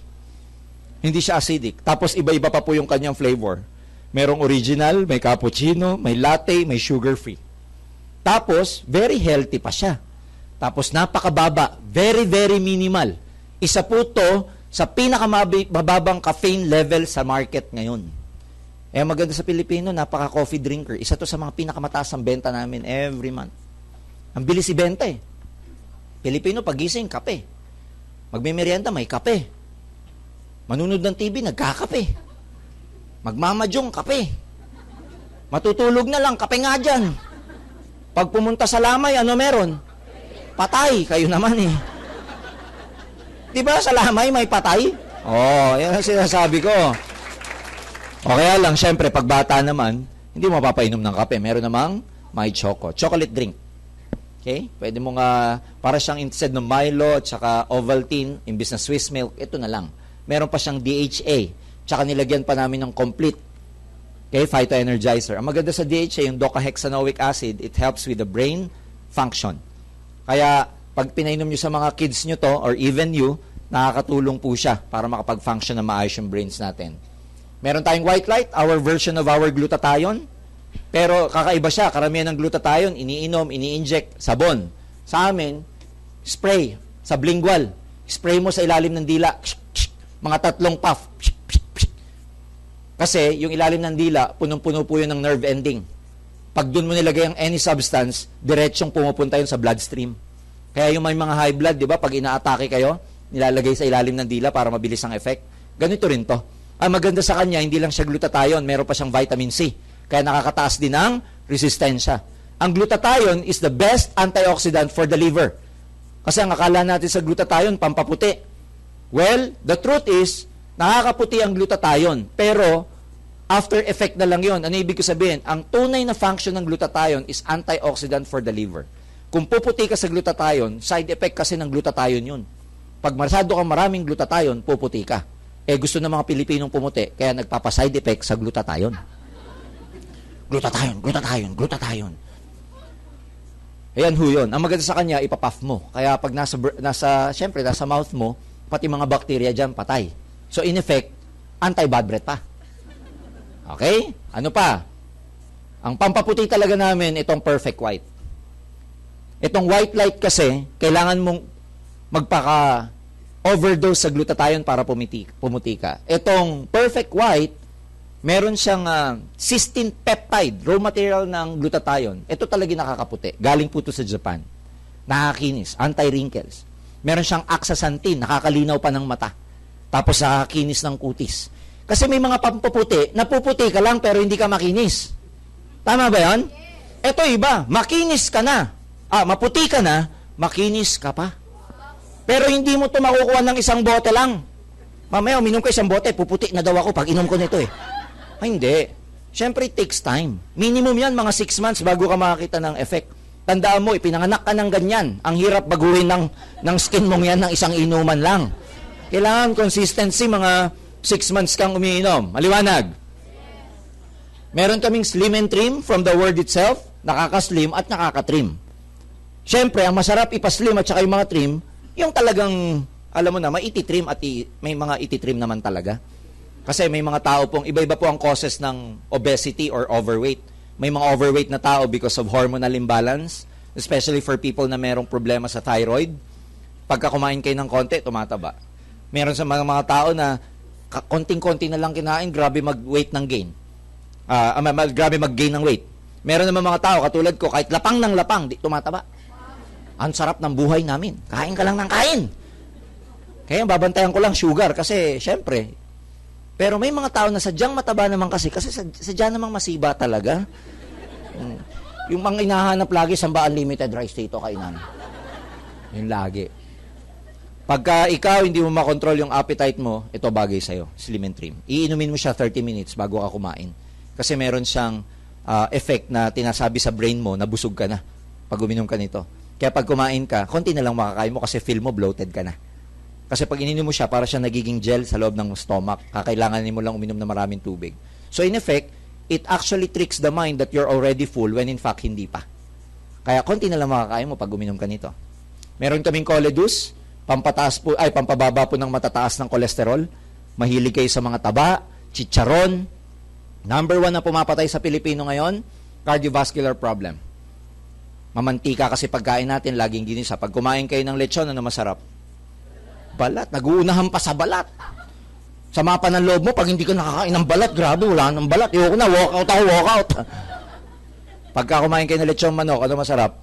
Hindi siya acidic. Tapos iba-iba pa po yung kanyang flavor. Merong original, may cappuccino, may latte, may sugar-free. Tapos, very healthy pa siya. Tapos, napakababa. Very, very minimal. Isa po to sa pinakamababang caffeine level sa market ngayon. Eh, maganda sa Pilipino, napaka-coffee drinker. Isa to sa mga pinakamataas ang benta namin every month. Ang bilis ibenta eh. Pilipino, pagising, kape. Magmimerienda, may kape. Manunod ng TV, nagkakape. Magmamadyong, kape. Matutulog na lang, kape nga dyan. Pag pumunta sa lamay, ano meron? Patay, kayo naman eh. Diba sa lamay may patay? Oh, yan ang sinasabi ko. O kaya lang, syempre, pag bata naman, hindi mo mapapainom ng kape. Meron namang may chocolate drink. Okay? Pwede mo nga, para siyang instead ng Milo at saka Ovaltine, imbis na Swiss milk, ito na lang. Meron pa siyang DHA. Tsaka nilagyan pa namin ng complete. Okay, phytoenergizer. Ang maganda sa DHA, yung docahexanoic acid, it helps with the brain function. Kaya, pag pinainom nyo sa mga kids nyo to, or even you, nakakatulong po siya para makapag-function na maayos yung brains natin. Meron tayong white light, our version of our glutathione. Pero kakaiba siya, karamihan ng glutathione, iniinom, ini-inject, sabon. Sa amin, spray, sublingual. Spray mo sa ilalim ng dila, mga 3 puff. Kasi yung ilalim ng dila, punong-puno po yun ng nerve ending. Pag doon mo nilagay ang any substance, diretsyong pumupunta yun sa bloodstream. Kaya yung may mga high blood, di ba, pag inaatake kayo, nilalagay sa ilalim ng dila para mabilis ang effect. Ganito rin to. Ang maganda sa kanya, hindi lang siya glutathione, meron pa siyang vitamin C. Kaya nakakataas din ang resistensya. Ang glutathione is the best antioxidant for the liver. Kasi ang akala natin sa glutathione, pampaputi. Well, the truth is, nakakaputi ang glutathione, pero after effect na lang yon. Ano ibig ko sabihin? Ang tunay na function ng glutathione is antioxidant for the liver. Kung puputi ka sa glutathione, side effect kasi ng glutathione yun. Pag masyado kang maraming glutathione, puputi ka. Eh gusto ng mga Pilipinong pumuti, kaya nagpapa-side effect sa glutathione. Glutathione. Ayan ho yun. Ang maganda sa kanya, ipapuff mo. Kaya pag syempre, nasa mouth mo, pati mga bakterya dyan, patay. So, in effect, anti-bad breath pa. Okay? Ano pa? Ang pampaputi talaga namin, itong perfect white. Itong white light kasi, kailangan mong magpaka-overdose sa glutathione para pumuti ka. Itong perfect white, meron siyang cysteine peptide, raw material ng glutathione. Ito talaga nakakaputi. Galing po ito sa Japan. Nakakinis, anti-wrinkles. Meron siyang astaxanthin, nakakalinaw pa ng mata. Tapos nakakinis ng kutis. Kasi may mga pampuputi, napuputi ka lang pero hindi ka makinis. Tama ba yan? Ito iba, makinis ka na. Maputi ka na, makinis ka pa. Pero hindi mo ito makukuha ng isang bote lang. Mamaya, uminom ko isang bote, puputi na daw ako pag inom ko nito eh. Hindi. Siyempre, it takes time. Minimum yan, mga 6 months bago ka makakita ng effect. Tandaan mo, ipinanganak ka ng ganyan. Ang hirap baguhin ng skin mong yan ng isang inuman lang. Kailangan consistency, mga 6 months kang umiinom. Maliwanag. Meron kaming slim and trim from the word itself, nakaka-slim at nakaka-trim. Siyempre, ang masarap ipaslim at saka yung mga trim, yung talagang, alam mo na, may ititrim at may mga ititrim naman talaga. Kasi may mga tao pong, iba-iba po ang causes ng obesity or overweight. May mga overweight na tao because of hormonal imbalance, especially for people na merong problema sa thyroid. Pagka kumain kayo ng konti, tumataba. Meron sa mga tao na konting-konti na lang kinain, grabe mag-weight ng gain. Grabe mag-gain ng weight. Meron naman mga tao, katulad ko, kahit lapang ng lapang, di tumataba. Ang sarap ng buhay namin. Kain ka lang ng kain. Kaya babantayan ko lang sugar kasi, syempre. Pero may mga tao na sadyang mataba naman kasi sadya namang masiba talaga. Yung mga inahanap lagi, samba unlimited rice dito kainan. Yung lagi. Pagka ikaw hindi mo makontrol yung appetite mo, ito bagay sa'yo, slim and trim. Iinumin mo siya 30 minutes bago ka kumain. Kasi meron siyang effect na tinasabi sa brain mo na busog ka na pag uminom ka nito. Kaya pag kumain ka, konti na lang makakain mo kasi feel mo bloated ka na. Kasi pag ininom mo siya, para siya nagiging gel sa loob ng stomach. Kakailanganin mo lang uminom na maraming tubig. So in effect, it actually tricks the mind that you're already full when in fact hindi pa. Kaya konti na lang makakain mo pag uminom ka nito. Meron kaming Coledus, pampababa po ng matataas ng kolesterol. Mahilig kayo sa mga taba, chicharon. Number 1 na pumapatay sa Pilipino ngayon, cardiovascular problem. Mamantika kasi pagkain natin, laging ginisa. Pag kumain kayo ng lechon, ano masarap? Balat. Nag-uunahan pa sa balat. Sama pa ng loob mo, pag hindi ka nakakain ng balat, grabe, wala ng balat. Ayoko na, walk out. Pagka kumain kayo ng lechon manok, ano masarap?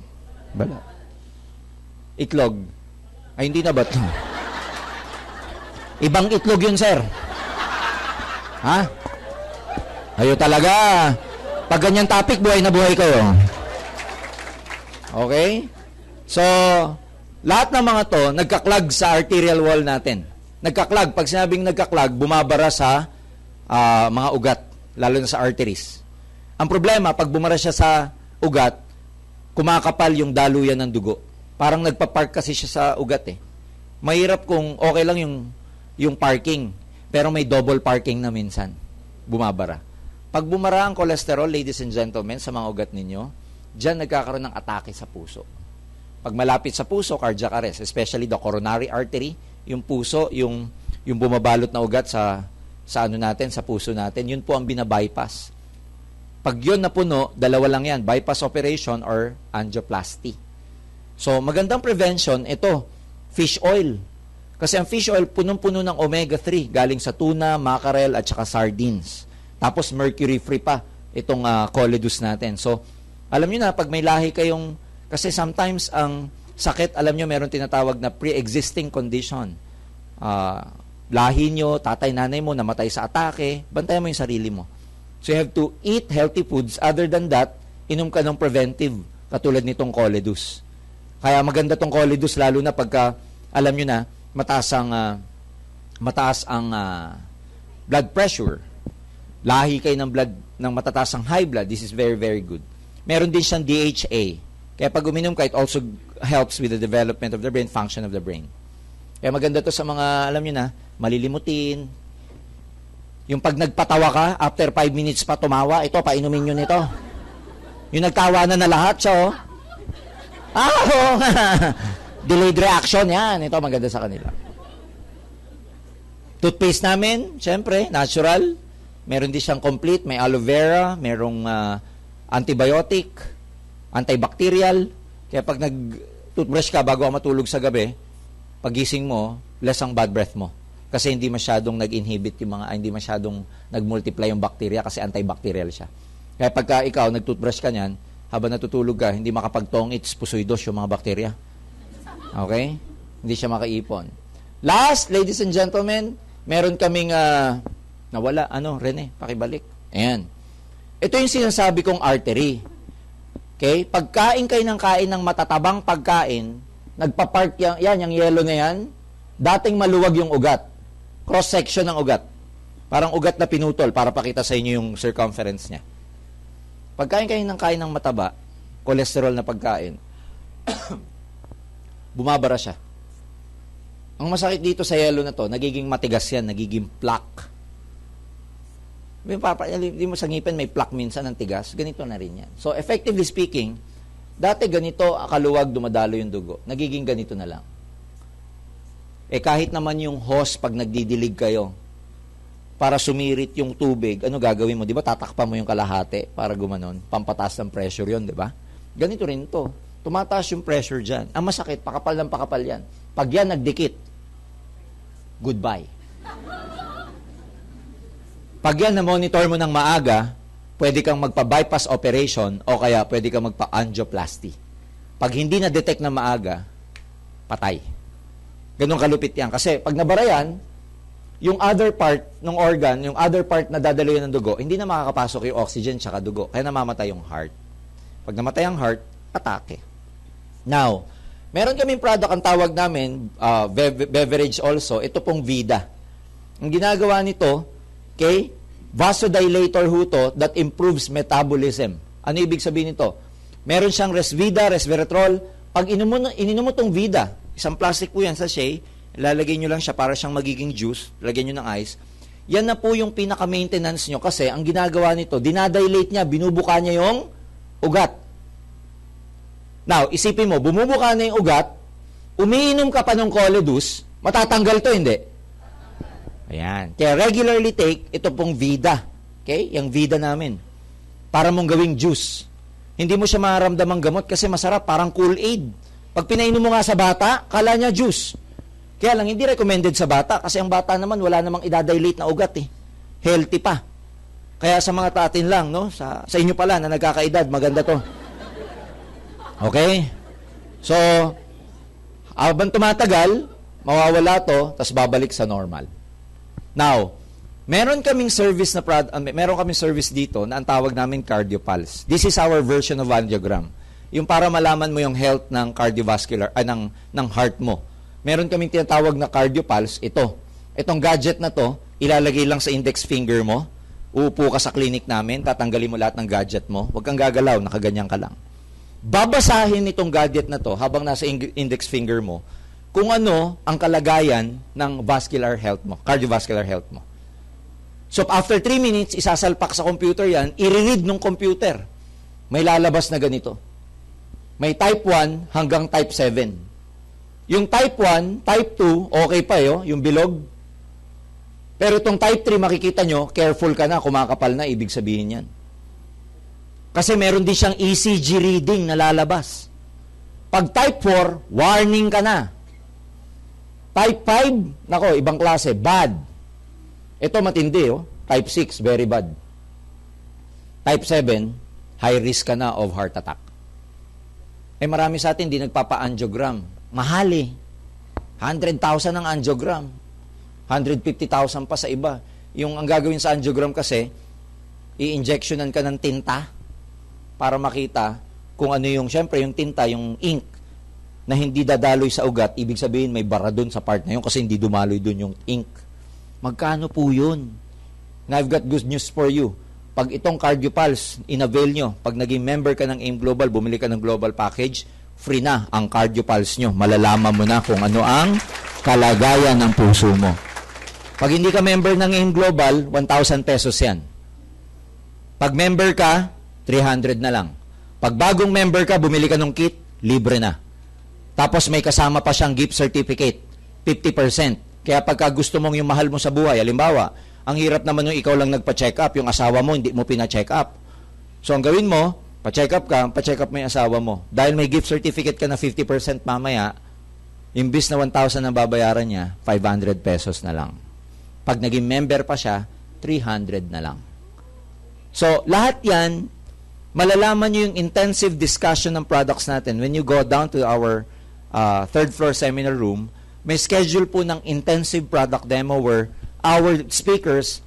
Balat. Itlog. Ay, hindi na ba ito? Ibang itlog yun, sir. Ha? Ayo talaga. Pag ganyan topic, buhay na buhay kayo. Okay? So, lahat ng mga to, nagkaklag sa arterial wall natin. Nagkaklag. Pag sinabing nagkaklag, bumabara sa mga ugat, lalo na sa arteries. Ang problema, pag bumara siya sa ugat, kumakapal yung daluyan ng dugo. Parang nagpa-park kasi siya sa ugat eh. Mahirap kung okay lang yung parking, pero may double parking na minsan. Bumabara. Pag bumara ang cholesterol, ladies and gentlemen, sa mga ugat ninyo, diyan nagkakaroon ng atake sa puso. Pag malapit sa puso, cardiac arrest, especially the coronary artery, yung puso, yung bumabalot na ugat sa ano natin, sa puso natin, yun po ang binabypass. Pag yun napuno, dalawa lang yan, bypass operation or angioplasty. So, magandang prevention, ito, fish oil. Kasi ang fish oil, punong-puno ng omega-3, galing sa tuna, mackerel, at saka sardines. Tapos mercury-free pa, itong Coledus natin. So, alam nyo na, pag may lahi kayong, kasi sometimes ang sakit, alam nyo, meron tinatawag na pre-existing condition. Lahi nyo, tatay, nanay mo, namatay sa atake, bantayan mo yung sarili mo. So you have to eat healthy foods. Other than that, inom ka ng preventive, katulad nitong Coledus. Kaya maganda tong Coledus, lalo na pagka, alam nyo na, mataas ang blood pressure. Lahi kayo ng blood, ng matataas ang high blood, this is very, very good. Meron din siyang DHA. Kaya pag uminom ka, it also helps with the development of the brain, function of the brain. Kaya maganda to sa mga, alam nyo na, malilimutin. Yung pag nagpatawa ka, after 5 minutes pa tumawa, ito, painumin nyo nito. Yung nagtawanan na lahat siya, oh. Oh, delayed reaction, yan. Ito, maganda sa kanila. Toothpaste namin, syempre, natural. Meron din siyang complete, may aloe vera, merong antibiotic, antibacterial. Kaya pag nag-toothbrush ka bago ka matulog sa gabi, pagising mo, less ang bad breath mo. Kasi hindi masyadong nag-inhibit yung hindi masyadong nag-multiply yung bacteria kasi antibacterial siya. Kaya pagka ikaw, nag-toothbrush ka niyan, habang natutulog ka, hindi makapagtongits, pusoidos yung mga bakterya. Okay? Hindi siya makaipon. Last, ladies and gentlemen, meron kaming Nawala. Ano, Rene? Pakibalik. Ayan. Ito yung sinasabi kong artery. Okay? Pagkain kayo ng kain ng matatabang pagkain, nagpa-park yan, yung yellow na yan, dating maluwag yung ugat. Cross-section ng ugat. Parang ugat na pinutol para pakita sa inyo yung circumference niya. Pagkain kayo ng kain ng mataba, cholesterol na pagkain, bumabara siya. Ang masakit dito sa yellow na to, nagiging matigas yan, nagiging plaque. Hindi mo sa ngipin, may plaque minsan ng tigas, ganito na rin yan. So, effectively speaking, dati ganito, kaluwag, dumadalo yung dugo. Nagiging ganito na lang. Kahit naman yung hose, pag nagdidilig kayo, para sumirit yung tubig, ano gagawin mo? Di ba tatakpan mo yung kalahati para gumanon? Pampataas ng pressure yon, di ba? Ganito rin to. Tumataas yung pressure dyan. Ang masakit, pakapal ng pakapal yan. Pag yan nagdikit, goodbye. Pag yan na-monitor mo ng maaga, pwede kang magpa-bypass operation o kaya pwede kang magpa-angioplasty. Pag hindi na-detect na maaga, patay. Ganun kalupit yan. Kasi pag nabara yan, yung other part ng organ, yung other part na dadalo yun ng dugo, hindi na makakapasok yung oxygen tsaka dugo. Kaya namamatay yung heart. Pag namatay ang heart, atake. Now, meron kaming product, ang tawag namin, beverage also, ito pong Vida. Ang ginagawa nito, okay, vasodilator ho to that improves metabolism. Ano ibig sabihin nito? Meron siyang Resvida, resveratrol. Pag ininom mo itong Vida, isang plastic po yan sa sachet, ilalagay nyo lang siya para siyang magiging juice, lagyan nyo ng ice. Yan na po yung pinaka-maintenance nyo kasi ang ginagawa nito, dinadilate niya, binubuka niya yung ugat. Now, isipin mo, bumubuka na yung ugat, umiinom ka pa ng Coledus, matatanggal to, hindi? Ayan. Kaya regularly take, ito pong Vida. Okay? Yung Vida namin. Para mong gawing juice. Hindi mo siya mararamdamang gamot kasi masarap, parang Kool-Aid. Pag pinainom mo nga sa bata, kala niya juice. Kaya lang, hindi recommended sa bata kasi ang bata naman wala namang idadilate na ugat eh. Healthy pa. Kaya sa mga tatin lang, no? Sa inyo pala na nagkakaedad, maganda to. Okay? So, habang tumatagal, mawawala to, tas babalik sa normal. Now, meron kaming service dito na ang tawag namin CardioPulse. This is our version of angiogram. Yung para malaman mo yung health ng cardiovascular, ng heart mo. Meron kaming tinatawag na CardioPulse, ito. Itong gadget na to, ilalagay lang sa index finger mo, uupo ka sa clinic namin, tatanggalin mo lahat ng gadget mo, huwag kang gagalaw, nakaganyan ka lang. Babasahin itong gadget na to habang nasa index finger mo kung ano ang kalagayan ng vascular health mo, cardiovascular health mo. So after 3 minutes, isasalpak sa computer yan, i-read ng computer. May lalabas na ganito. May type 1 hanggang type 7. Yung type 1, type 2, okay pa yung bilog. Pero itong type 3, makikita nyo, careful ka na, kumakapal na, ibig sabihin yan. Kasi meron din siyang ECG reading na lalabas. Pag type 4, warning ka na. Type 5, nako, ibang klase, bad. Ito matindi, Type 6, very bad. Type 7, high risk ka na of heart attack. Marami sa atin, di nagpapa-angiogram. Mahal 100,000 ang angiogram. 150,000 pa sa iba. Yung ang gagawin sa angiogram kasi, i-injectionan ka ng tinta para makita kung ano yung, syempre, yung tinta, yung ink, na hindi dadaloy sa ugat, ibig sabihin may bara dun sa part na yun kasi hindi dumaloy dun yung ink. Magkano po yun? And I've got good news for you. Pag itong CardioPulse, in-avail nyo, pag naging member ka ng AIM Global, bumili ka ng global package, free na ang CardioPulse nyo. Malalaman mo na kung ano ang kalagayan ng puso mo. Pag hindi ka member ng AIM Global, 1,000 pesos yan. Pag member ka, 300 na lang. Pag bagong member ka, bumili ka ng kit, libre na. Tapos may kasama pa siyang gift certificate, 50%. Kaya pagka gusto mong yung mahal mo sa buhay, halimbawa, ang hirap naman yung ikaw lang nagpa-check up, yung asawa mo, hindi mo pina-check up. So ang gawin mo, pa-check up mo yung asawa mo. Dahil may gift certificate ka na 50% mamaya, imbis na 1,000 ang babayaran niya, 500 pesos na lang. Pag naging member pa siya, 300 na lang. So, lahat yan, malalaman nyo yung intensive discussion ng products natin. When you go down to our third floor seminar room, may schedule po ng intensive product demo where our speakers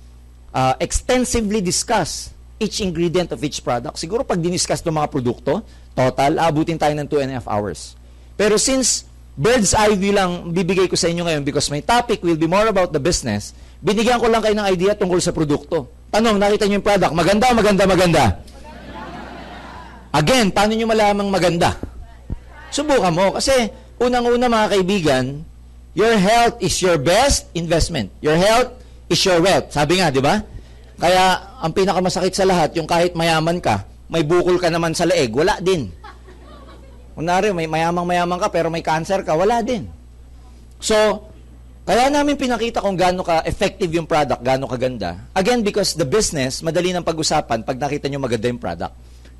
extensively discuss each ingredient of each product. Siguro pag diniscuss ng mga produkto, total, abutin tayo ng 2.5 hours. Pero since bird's eye view lang bibigay ko sa inyo ngayon because my topic will be more about the business, binigyan ko lang kayo ng idea tungkol sa produkto. Tanong, nakita niyo yung product, maganda o maganda? Again, paano niyo malamang maganda? Subukan mo. Kasi, unang-una mga kaibigan, your health is your best investment. Your health is your wealth. Sabi nga, di ba? Kaya, ang pinakamasakit sa lahat, yung kahit mayaman ka, may bukol ka naman sa leeg, wala din. Kunwari, may mayamang-mayaman ka, pero may cancer ka, wala din. So, kaya namin pinakita kung gaano ka-effective yung product, gaano kaganda. Again, because the business, madali nang pag-usapan pag nakita nyo maganda yung product.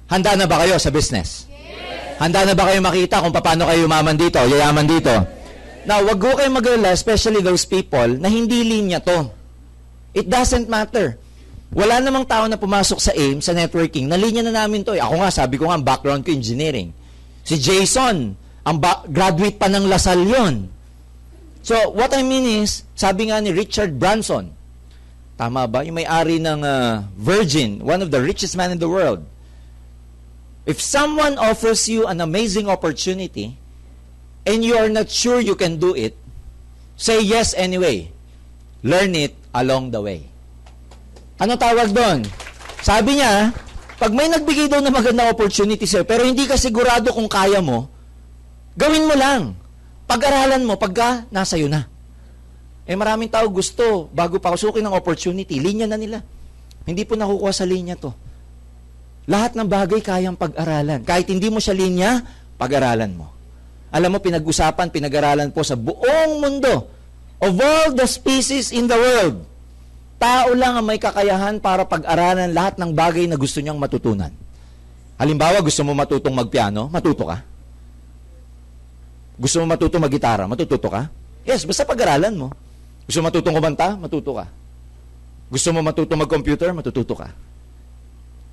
Handa na ba kayo sa business? Yes. Handa na ba kayo makita kung paano kayo yumaman dito, yayaman dito? Now, wag ko kayo mag-alala, especially those people, na hindi linya to. It doesn't matter. Wala namang tao na pumasok sa AIM, sa networking, na linya na namin to. Ako nga, sabi ko nga, background ko engineering. Si Jason, graduate pa ng Lasal yun. So, what I mean is, sabi nga ni Richard Branson, tama ba? Yung may-ari ng Virgin, one of the richest man in the world. If someone offers you an amazing opportunity, and you are not sure you can do it, say yes anyway. Learn it along the way. Ano tawag doon? Sabi niya, pag may nagbigay daw na magandang opportunity sa'yo, pero hindi ka sigurado kung kaya mo, gawin mo lang. Pag-aralan mo, pagka nasa'yo na. Maraming tao gusto, bago pasukin ng opportunity, linya na nila. Hindi po nakukuha sa linya to. Lahat ng bagay kayang pag-aralan. Kahit hindi mo siya linya, pag-aralan mo. Alam mo, pinag-usapan, pinag-aralan po sa buong mundo. Of all the species in the world, tao lang ang may kakayahan para pag-aralan lahat ng bagay na gusto niyang matutunan. Halimbawa, gusto mo matutong magpiano, matuto ka. Gusto mo matutong maggitara, matututo ka. Yes, basta pag-aralan mo. Gusto mo matutong kumanta, matuto ka. Gusto mo matutong mag-computer, matututo ka.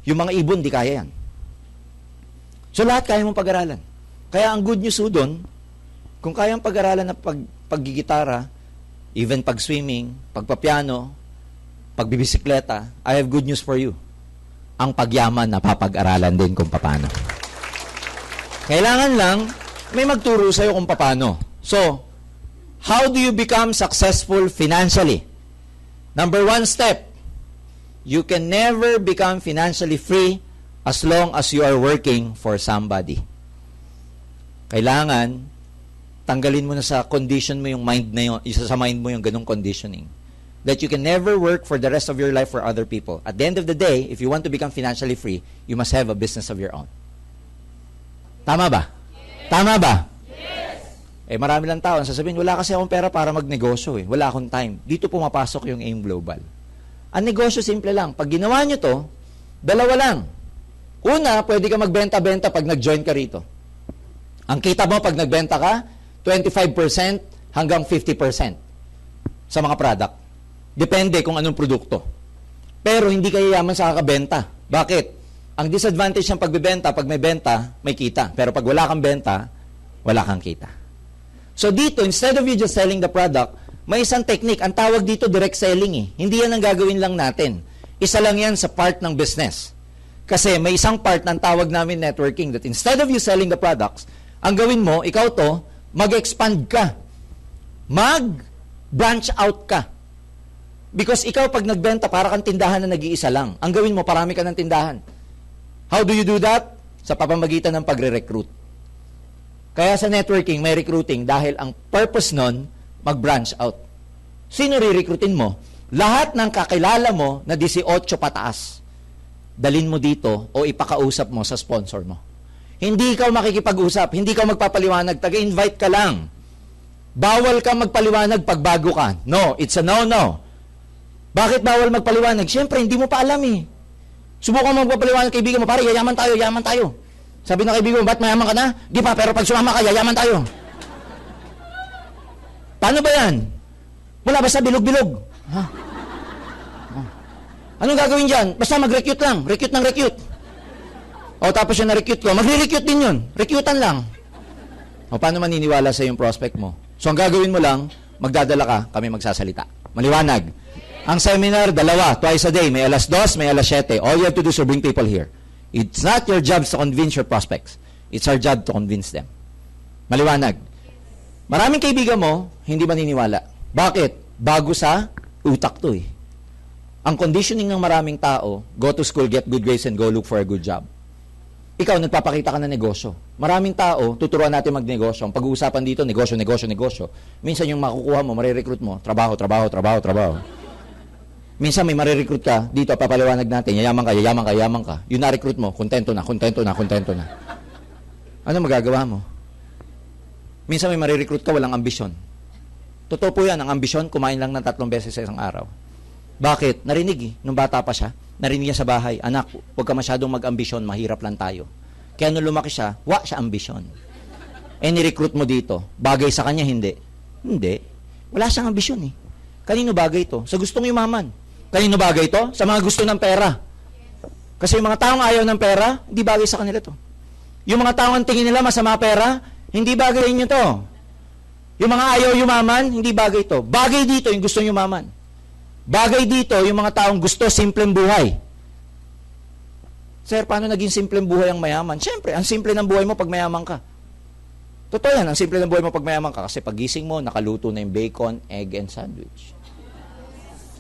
Yung mga ibon, di kaya yan. So, lahat kaya mong pag-aralan. Kaya ang good news doon, kung kayang pag-aralan na paggigitara, even pag-swimming, pagpapiano, pagbibisikleta, I have good news for you. Ang pagyaman na papag-aralan din kung paano. Kailangan lang, may magturo sa'yo kung paano. So, how do you become successful financially? Number 1 step, you can never become financially free as long as you are working for somebody. Kailangan, tanggalin mo na sa condition mo yung mind na yun, isa sa mind mo yung ganung conditioning. That you can never work for the rest of your life for other people. At the end of the day, if you want to become financially free, you must have a business of your own. Tama ba? Yes. Tama ba? Yes. Marami lang tao ang sasabihin, wala kasi akong pera para magnegosyo eh. Wala akong time. Dito pumapasok yung AIM Global. Ang negosyo, simple lang. Pag ginawa nyo to, dalawa lang. Una, pwede ka magbenta-benta pag nag-join ka rito. Ang kita mo pag nagbenta ka, 25% hanggang 50% sa mga product. Depende kung anong produkto. Pero hindi kayo yaman sa kakabenta. Bakit? Ang disadvantage ng pagbebenta, pag may benta, may kita. Pero pag wala kang benta, wala kang kita. So dito, instead of you just selling the product, may isang technique. Ang tawag dito, direct selling eh. Hindi yan ang gagawin lang natin. Isa lang yan sa part ng business. Kasi may isang part ng tawag namin networking that instead of you selling the products, ang gawin mo, ikaw to, mag-expand ka. Mag-branch out ka. Because ikaw pag nagbenta, para kang tindahan na nag-iisa lang. Ang gawin mo, parami ka ng tindahan. How do you do that? Sa pamamagitan ng pagre-recruit. Kaya sa networking, may recruiting dahil ang purpose nun, mag-branch out. Sino re-recruitin mo? Lahat ng kakilala mo na 18 pataas. Dalin mo dito o ipakausap mo sa sponsor mo. Hindi ikaw makikipag-usap, hindi ka magpapaliwanag, taga-invite ka lang. Bawal ka magpaliwanag pag bago ka. No, it's a no-no. Bakit bawal magpaliwanag? Siyempre, hindi mo pa alam eh. Subukan mo magpapaliwanag kaibigan mo, pare, yayaman tayo. Sabi ng kaibigan mo, ba't mayaman ka na? Di pa, pero pag sumama ka, yayaman tayo. Paano ba yan? Wala, basta bilog-bilog. Ha? Oh. Anong gagawin dyan? Basta mag-recruit lang. Recruit ng recruit. O tapos yung na-recruit ko, magre-recruit din yun. Recruitan lang. O paano maniniwala sa yung prospect mo? So ang gagawin mo lang, magdadala ka, kami magsasalita. Maliwanag. Ang seminar, dalawa, twice a day. May alas 2, may alas 7. All you have to do is to bring people here. It's not your job to convince your prospects. It's our job to convince them. Maliwanag. Maraming kaibigan mo, hindi maniniwala. Bakit? Bago sa utak to eh. Ang conditioning ng maraming tao, go to school, get good grades, and go look for a good job. Ikaw, nagpapakita ka ng negosyo. Maraming tao, tuturuan natin magnegosyo. Ang pag-uusapan dito, negosyo, negosyo, negosyo. Minsan yung makukuha mo, marirecruit mo, trabaho, trabaho, trabaho, trabaho. Minsan may marirecruit ka, dito, papaliwanag natin, yayaman ka, yayaman ka, yayaman ka. Yung na-recruit mo, kontento na, kontento na, kontento na. Ano magagawa mo? Minsan may marirecruit ka, walang ambisyon. Totoo po yan, ang ambisyon, kumain lang ng 3 beses sa isang araw. Bakit? Narinig eh, nung bata pa siya, narinig niya sa bahay, anak, huwag ka masyadong mag-ambisyon, mahirap lang tayo. Kaya nung lumaki siya, siya ambisyon. Ni-recruit mo dito, bagay sa kanya, hindi. Hindi. Wala siyang ambisyon eh. Kanino bagay ito? Sa gustong yumaman. Kanino bagay ito? Sa mga gusto ng pera. Kasi yung mga taong ayaw ng pera, hindi bagay sa kanila to. Yung mga taong tingin nila masama pera, hindi bagay inyo to. Yung mga ayaw yumaman, hindi bagay to. Bagay dito yung gustong yumaman. Bagay dito yung mga taong gusto simpleng buhay. Sir, paano naging simpleng buhay ang mayaman? Siyempre, ang simple ng buhay mo pag mayaman ka. Totoo yan, ang simple ng buhay mo pag mayaman ka. Kasi pagising mo, nakaluto na yung bacon, egg, and sandwich.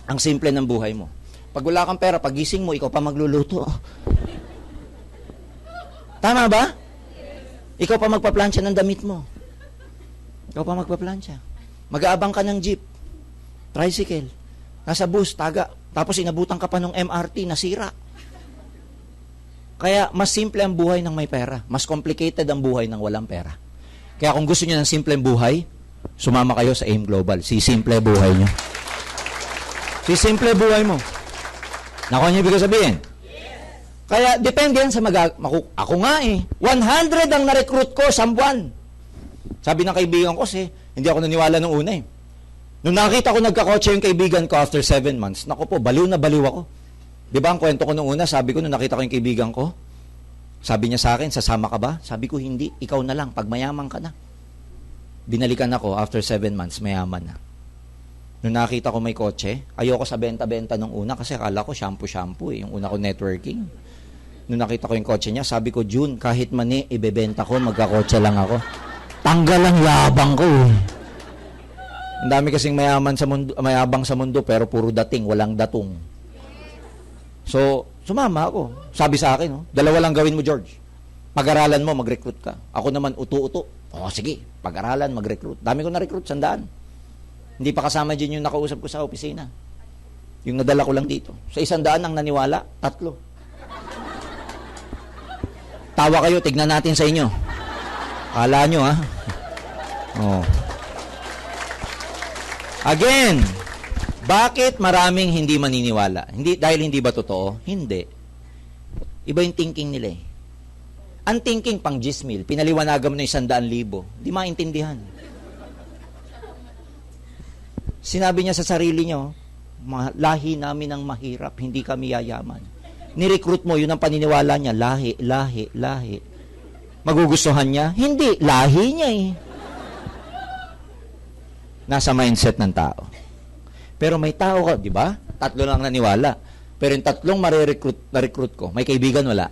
Ang simple ng buhay mo. Pag wala kang pera, pagising mo, ikaw pa magluluto. Tama ba? Ikaw pa magpaplansya ng damit mo. Ikaw pa magpaplansya. Mag-aabang ka ng jeep, tricycle, nasa bus, taga, tapos inabutan ka pa ng MRT, nasira. Kaya mas simple ang buhay ng may pera. Mas complicated ang buhay ng walang pera. Kaya kung gusto niyo ng simpleng buhay, sumama kayo sa AIM Global. Simple buhay niyo. Simple buhay mo. Nakuha niyo ibig sabihin? Yes. Kaya depende yan sa ako nga eh. 100 ang na-recruit ko sa buwan. Sabi ng kaibigan ko hindi ako naniwala nung una eh. Nung nakita ko nagkakotse yung kaibigan ko after 7 months, naku po, baliw na baliw ako. Di ba ang kwento ko nung una, sabi ko nung nakita ko yung kaibigan ko, sabi niya sa akin, sasama ka ba? Sabi ko, hindi, ikaw na lang, pag mayaman ka na. Binalikan ako after 7 months, mayaman na. Nung nakita ko may kotse, ayoko sa benta-benta nung una kasi akala ko shampoo eh, yung una ko networking. Nung nakita ko yung kotse niya, sabi ko, June, kahit mani, ibebenta ko, magkakotse lang ako. Tanggal ang yabang ko eh. Ang dami kasing mayabang sa mundo, pero puro dating, walang datong. So, sumama ako. Sabi sa akin, 2 lang gawin mo, George. Pag-aralan mo, mag-recruit ka. Ako naman, uto-uto. Sige, pag-aralan, mag-recruit. Dami ko na-recruit, 100. Hindi pa kasama dyan yung nakausap ko sa opisina. Yung nadala ko lang dito. Sa 100 ang naniwala, 3. Tawa kayo, tignan natin sa inyo. Kala nyo, ha? Again, bakit maraming hindi maniniwala? Hindi dahil hindi ba totoo? Hindi. Iba yung thinking nila eh. Ang thinking pang 10,000, pinaliwanagan mo na 100,000, di maintindihan. Sinabi niya sa sarili niyo, lahi namin ang mahirap, hindi kami yayaman. Ni-recruit mo, yun ang paniniwala niya, lahi, lahi, lahi. Magugustuhan niya? Hindi, lahi niya eh. Nasa mindset ng tao. Pero may tao ka, di ba? 3 lang naniwala. Pero yung 3 na-recruit ko, may kaibigan wala?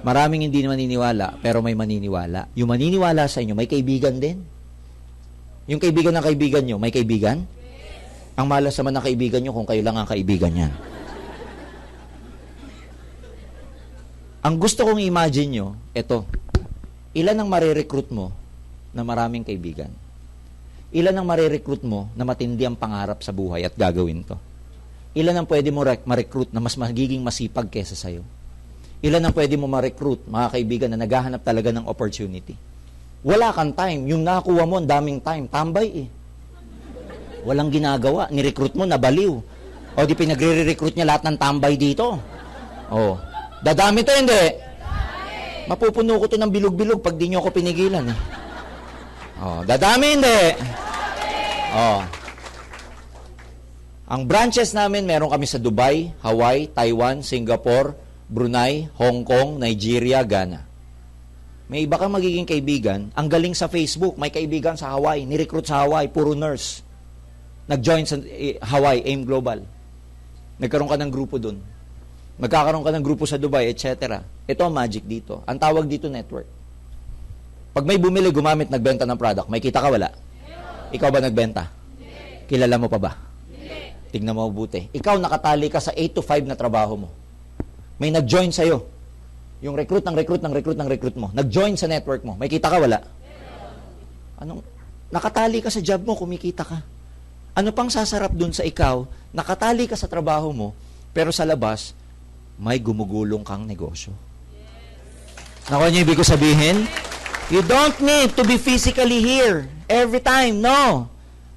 Maraming hindi maniniwala, pero may maniniwala. Yung maniniwala sa inyo, may kaibigan din. Yung kaibigan ng kaibigan nyo, may kaibigan? Ang malas naman ng kaibigan nyo kung kayo lang ang kaibigan niyan. Ang gusto kong imagine nyo, eto, ilan ang marirecruit mo na maraming kaibigan? Ilan ang marirecruit mo na matindi ang pangarap sa buhay at gagawin to? Ilan ang pwede mo ma-recruit na mas magiging masipag kesa sa'yo? Ilan ang pwede mo ma-recruit, mga kaibigan, na naghahanap talaga ng opportunity? Wala kang time. Yung nakuha mo, ang daming time. Tambay eh. Walang ginagawa. Ni-recruit mo, nabaliw. O di pinagre-recruit niya lahat ng tambay dito. Dadami to, hindi? Mapupuno ko to ng bilog-bilog pag di nyo ako pinigilan eh. Dadami, hindi? Ang branches namin, meron kami sa Dubai, Hawaii, Taiwan, Singapore, Brunei, Hong Kong, Nigeria, Ghana. May iba kang magiging kaibigan, ang galing sa Facebook, may kaibigan sa Hawaii, ni-recruit sa Hawaii, puro nurse. nag-join sa Hawaii, AIM Global. Nagkaroon ka ng grupo dun. Magkakaroon ka ng grupo sa Dubai, etc. Ito ang magic dito. Ang tawag dito network. Pag may bumili, gumamit, nagbenta ng product, may kita ka, wala? Ikaw ba nagbenta? Kilala mo pa ba? Tignan mo mabuti. Ikaw nakatali ka sa 8 to 5 na trabaho mo. May nag-join sa'yo. Yung recruit mo. Nag-join sa network mo. May kita ka, wala? Nakatali ka sa job mo, kumikita ka. Ano pang sasarap dun sa ikaw, nakatali ka sa trabaho mo, pero sa labas, may gumugulong kang negosyo. Nakuha niyo ibig ko sabihin? You don't need to be physically here every time. No.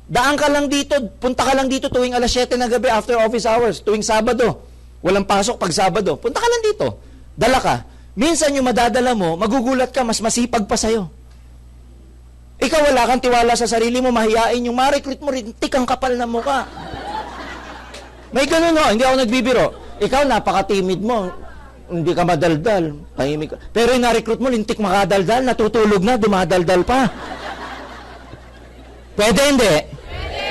Daan ka lang dito, punta ka lang dito tuwing alas 7 ng gabi after office hours, tuwing Sabado. Walang pasok pag Sabado. Punta ka lang dito. Dala ka. Minsan yung madadala mo, magugulat ka, mas masipag pa sa'yo. Ikaw wala kang tiwala sa sarili mo, mahiyain yung ma-recruit mo rin, tikang kapal na mukha. May ganun no, hindi ako nagbibiro. Ikaw napaka-timid mo, hindi ka madaldal, tahimik ka. Pero yung na-recruit mo, lintik makadaldal, natutulog na, dumadaldal pa. Pwede hindi? Pwede!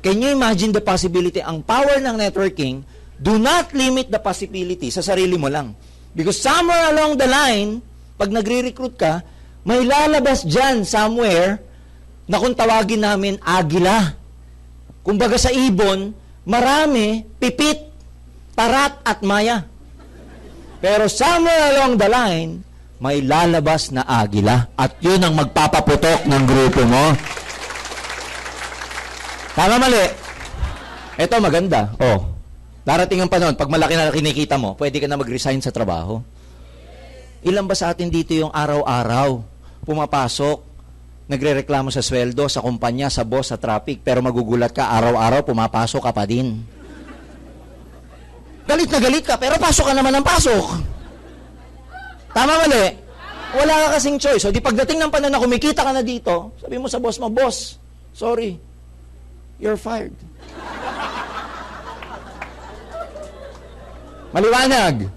Can you imagine the possibility? Ang power ng networking, do not limit the possibility sa sarili mo lang. Because somewhere along the line, pag nagre-recruit ka, may lalabas dyan somewhere na kung tawagin namin agila. Kumbaga sa ibon, marami, pipit, tarat at maya. Pero somewhere along the line, may lalabas na agila. At yun ang magpapaputok ng grupo mo. Tama mali? Ito maganda. Oh. Darating ang panahon, pag malaki na kinikita mo, pwede ka na mag-resign sa trabaho. Ilan ba sa atin dito yung araw-araw pumapasok, nagrereklamo sa sweldo, sa kumpanya, sa boss, sa traffic, pero magugulat ka, araw-araw pumapasok ka pa din. Galit na galit ka, pero pasok ka naman ng pasok. Tama mali? Wala ka kasing choice. So, di pagdating ng panahon na kumikita ka na dito, sabi mo sa boss mo, boss, sorry, you're fired. Maliwanag?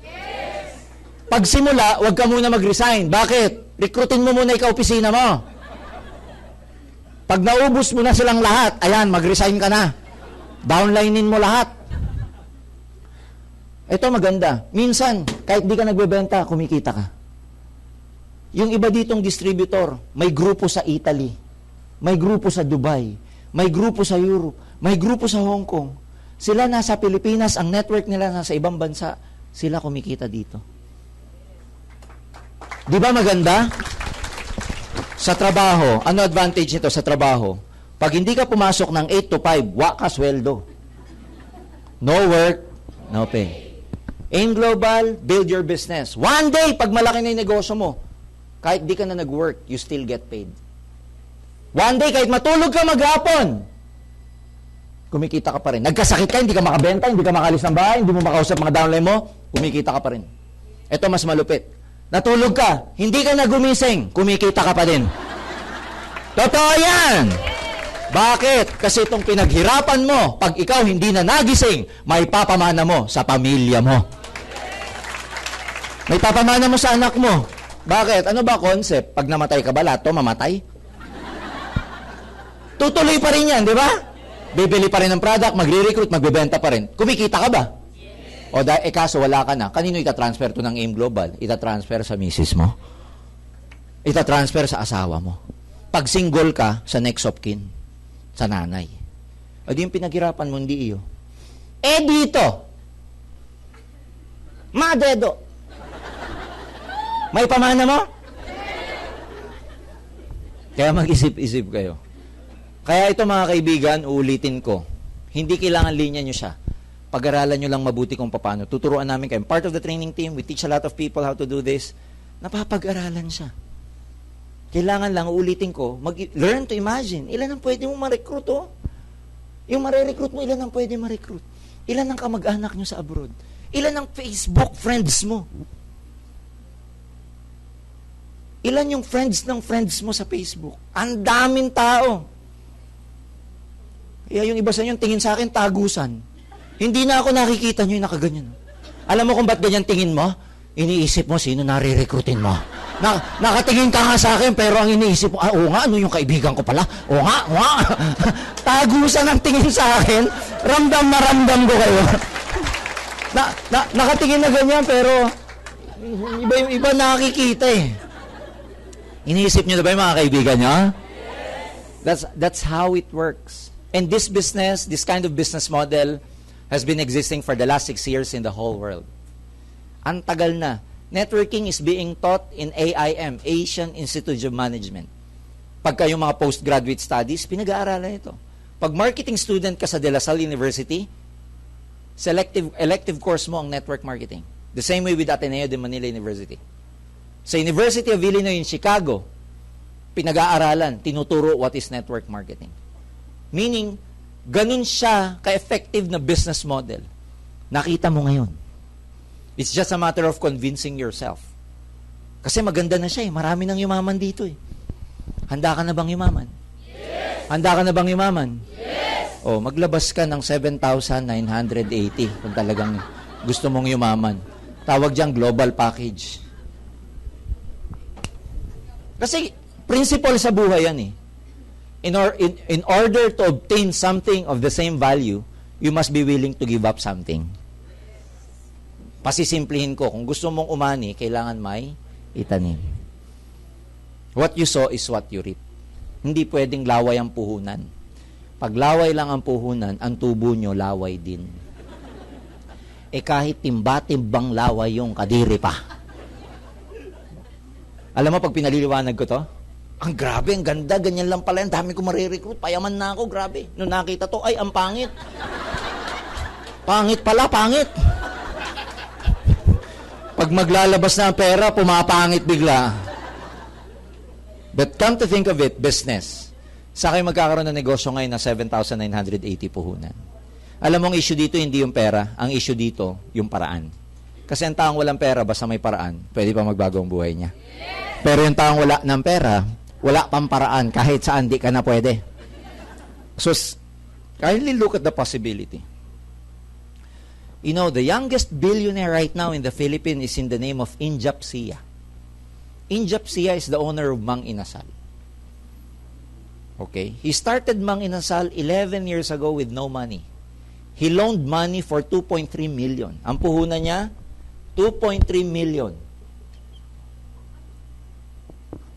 Pagsimula, huwag ka muna mag-resign. Bakit? Recruitin mo muna ikaw opisina mo. Pag naubos mo na silang lahat, ayan, mag-resign ka na. Downlinein mo lahat. Ito maganda. Minsan, kahit di ka nagbebenta, kumikita ka. Yung iba ditong distributor, may grupo sa Italy, may grupo sa Dubai, may grupo sa Europe, may grupo sa Hong Kong. Sila nasa Pilipinas, ang network nila nasa ibang bansa, sila kumikita dito. Di ba maganda? Sa trabaho, ano advantage nito sa trabaho? Pag hindi ka pumasok ng 8 to 5, waka sweldo. No work, no pay. AIM Global, build your business. One day, pag malaki na yung negosyo mo, kahit di ka na nag-work, you still get paid. One day, kahit matulog ka maghapon, kumikita ka pa rin. Nagkasakit ka, hindi ka makabenta, hindi ka makalis ng bahay, hindi mo makausap mga downline mo, kumikita ka pa rin. Ito mas malupit. Natulog ka, hindi ka na gumising, kumikita ka pa din. Totoo yan! Bakit? Kasi itong pinaghirapan mo, pag ikaw hindi na nagising, may papamana mo sa pamilya mo. May papamana mo sa anak mo. Bakit? Ano ba concept? Pag namatay ka ba, lahat to mamatay? Tutuloy pa rin yan, di ba? Bibili pa rin ng product, magre-recruit, magbebenta pa rin. Kumikita ka ba? O kaso wala ka na. Kanino itatransfer to ng AIM Global? Itatransfer sa misis mo? Itatransfer sa asawa mo? Pag single ka, sa next of kin? Sa nanay? O di yung pinaghirapan mo, hindi iyo. Dito! Madedo! May pamana mo? Kaya mag-isip-isip kayo. Kaya ito mga kaibigan, uulitin ko. Hindi kailangan linya nyo siya. Pag-aralan nyo lang mabuti kung paano. Tuturuan namin kayo. Part of the training team, we teach a lot of people how to do this. Napapag-aralan siya. Kailangan lang, uulitin ko, learn to imagine. Ilan ang pwede mo ma-recruit, oh? Yung mare-recruit mo, ilan ang pwede ma-recruit? Ilan ang kamag-anak nyo sa abroad? Ilan ang Facebook friends mo? Ilan yung friends ng friends mo sa Facebook? Ang daming tao. Kaya yung iba sa inyo, tingin sa akin, tagusan. Hindi na ako nakikita nyo yung nakaganyan. Alam mo kung ba't ganyan tingin mo? Iniisip mo, sino nare-recruitin mo? Nakatingin ka nga sa akin, pero ang iniisip ko, oo nga, ano yung kaibigan ko pala? Oo nga, oo nga. Tagusan ang tingin sa akin, ramdam na ramdam ko kayo. Nakatingin na ganyan, pero iba yung iba nakikita eh. Iniisip nyo na ba yung mga kaibigan nyo? That's how it works. And this business, this kind of business model, has been existing for the last 6 years in the whole world. Ang tagal na. Networking is being taught in AIM, Asian Institute of Management. Pagka yung mga postgraduate studies, pinag-aaralan ito. Pag marketing student ka sa De La Salle University, elective course mo ang network marketing. The same way with Ateneo de Manila University. Sa University of Illinois in Chicago, pinag-aaralan, tinuturo what is network marketing. Meaning, ganun siya ka-effective na business model. Nakita mo ngayon. It's just a matter of convincing yourself. Kasi maganda na siya eh. Marami nang yumaman dito eh. Handa ka na bang yumaman? Yes! Handa ka na bang yumaman? Yes! O, maglabas ka ng 7,980 kung talagang gusto mong yumaman. Tawag diyang global package. Kasi, principle sa buhay yan eh. In order to obtain something of the same value, you must be willing to give up something. Pasisimplihin ko, kung gusto mong umani, kailangan may itanim. What you sow is what you reap. Hindi pwedeng laway ang puhunan. Pag laway lang ang puhunan, ang tubo nyo laway din. Kahit timba-timbang laway yung kadiri pa. Alam mo, pag pinaliliwanag ko to, ang grabe, ang ganda, ganyan lang pala, ang dami ko marirecruit, payaman na ako, grabe. Nung nakita to, ay, ang pangit. Pangit pala, pangit. Pag maglalabas na ang pera, pumapangit bigla. But come to think of it, business. Sa kayo magkakaroon ng negosyo ngayon na 7,980 puhunan. Alam mo, ang issue dito, hindi yung pera. Ang issue dito, yung paraan. Kasi ang taong walang pera, basta may paraan, pwede pa magbago ang buhay niya. Pero yung taong wala ng pera, wala pang paraan, kahit saan di ka na pwede. So, kindly look at the possibility. You know, the youngest billionaire right now in the Philippines is in the name of Injap Sia. Injap Sia is the owner of Mang Inasal. Okay? He started Mang Inasal 11 years ago with no money. He loaned money for 2.3 million. Ang puhunan niya, 2.3 million.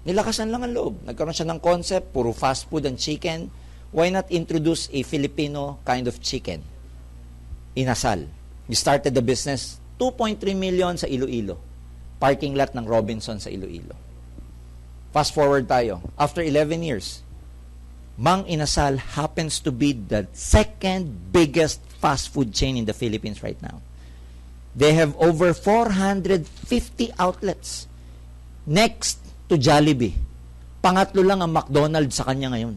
Nilakasan lang ang loob. Nagkaroon siya ng concept, puro fast food and chicken. Why not introduce a Filipino kind of chicken? Inasal. We started the business, 2.3 million sa Iloilo. Parking lot ng Robinson sa Iloilo. Fast forward tayo. After 11 years, Mang Inasal happens to be the second biggest fast food chain in the Philippines right now. They have over 450 outlets. Next to Jollibee. Pangatlo lang ang McDonald's sa kanya ngayon.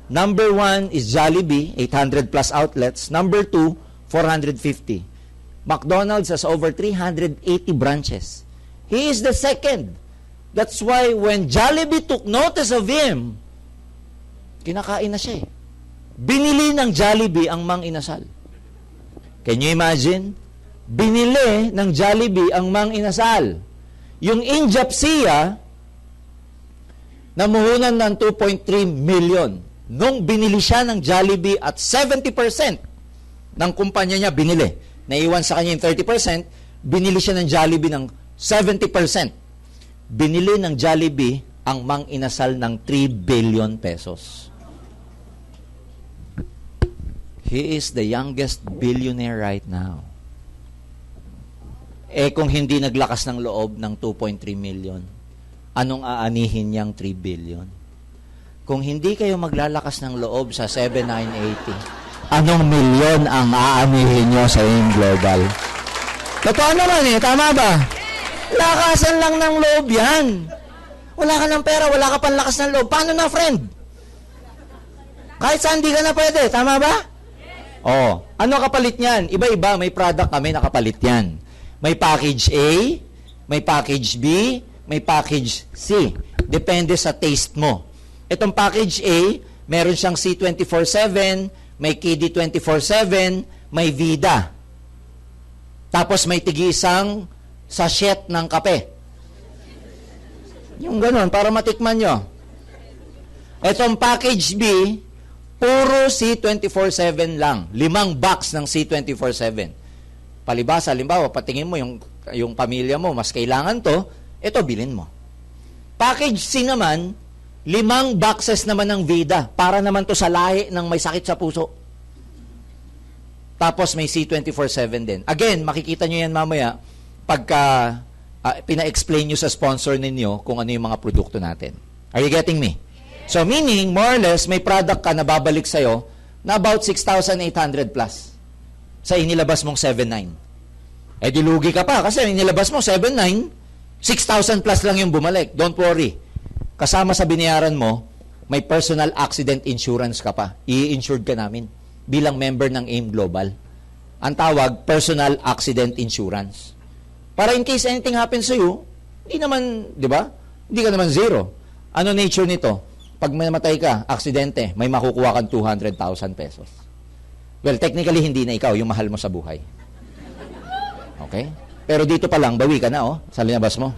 Number 1 is Jollibee, 800 plus outlets. Number 2, 450. McDonald's has over 380 branches. He is the second. That's why when Jollibee took notice of him, kinakain na siya eh. Binili ng Jollibee ang Mang Inasal. Can you imagine? Binili ng Jollibee ang Mang Inasal. Yung Injap Sia, namuhunan ng 2.3 million. Nung binili siya ng Jollibee at 70% ng kumpanya niya binili. Naiwan sa kanya yung 30%, binili siya ng Jollibee ng 70%. Binili ng Jollibee ang Mang Inasal ng 3 billion pesos. He is the youngest billionaire right now. Kung hindi naglakas ng loob ng 2.3 million, anong aanihin niyang 3 billion? Kung hindi kayo maglalakas ng loob sa 7,980, anong milyon ang aanihin nyo sa AIM Global? Totoo naman eh, tama ba? Lakasan lang ng loob yan. Wala ka ng pera, wala ka pang lakas ng loob. Paano na, friend? Kahit saan di ka na pwede, tama ba? Oh, ano kapalit niyan? Iba-iba, may product kami nakapalit yan. May package A, may package B, may package C. Depende sa taste mo. Itong package A, meron siyang C24/7, may KD 24/7, may Vida. Tapos may tigi-isang sachet ng kape. Yung ganun, para matikman nyo. Etong package B, puro C24/7 lang. 5 box ng C24/7. Palibasa, halimbawa, patingin mo yung pamilya mo, mas kailangan to, ito, bilhin mo. Package C naman, 5 boxes naman ng Vida, para naman to sa lahi ng may sakit sa puso. Tapos may C24/7 din. Again, makikita nyo yan mamaya pagka pina-explain nyo sa sponsor ninyo kung ano yung mga produkto natin. Are you getting me? So meaning, more or less, may product ka na babalik sa'yo na about 6,800 plus sa inilabas mong 7,900. Eh di lugi ka pa kasi inilabas mo 7,900, 6,000 plus lang yung bumalik. Don't worry. Kasama sa binayaran mo, may personal accident insurance ka pa. I-insured ka namin bilang member ng AIM Global. Ang tawag, personal accident insurance. Para in case anything happens to you, hindi naman, di ba? Hindi ka naman zero. Ano nature nito? Pag may namatay ka, aksidente, may makukuha kang 200,000 pesos. Well, technically, hindi na ikaw, yung mahal mo sa buhay. Okay? Pero dito pa lang, bawi ka na, oh, sa linabas mo.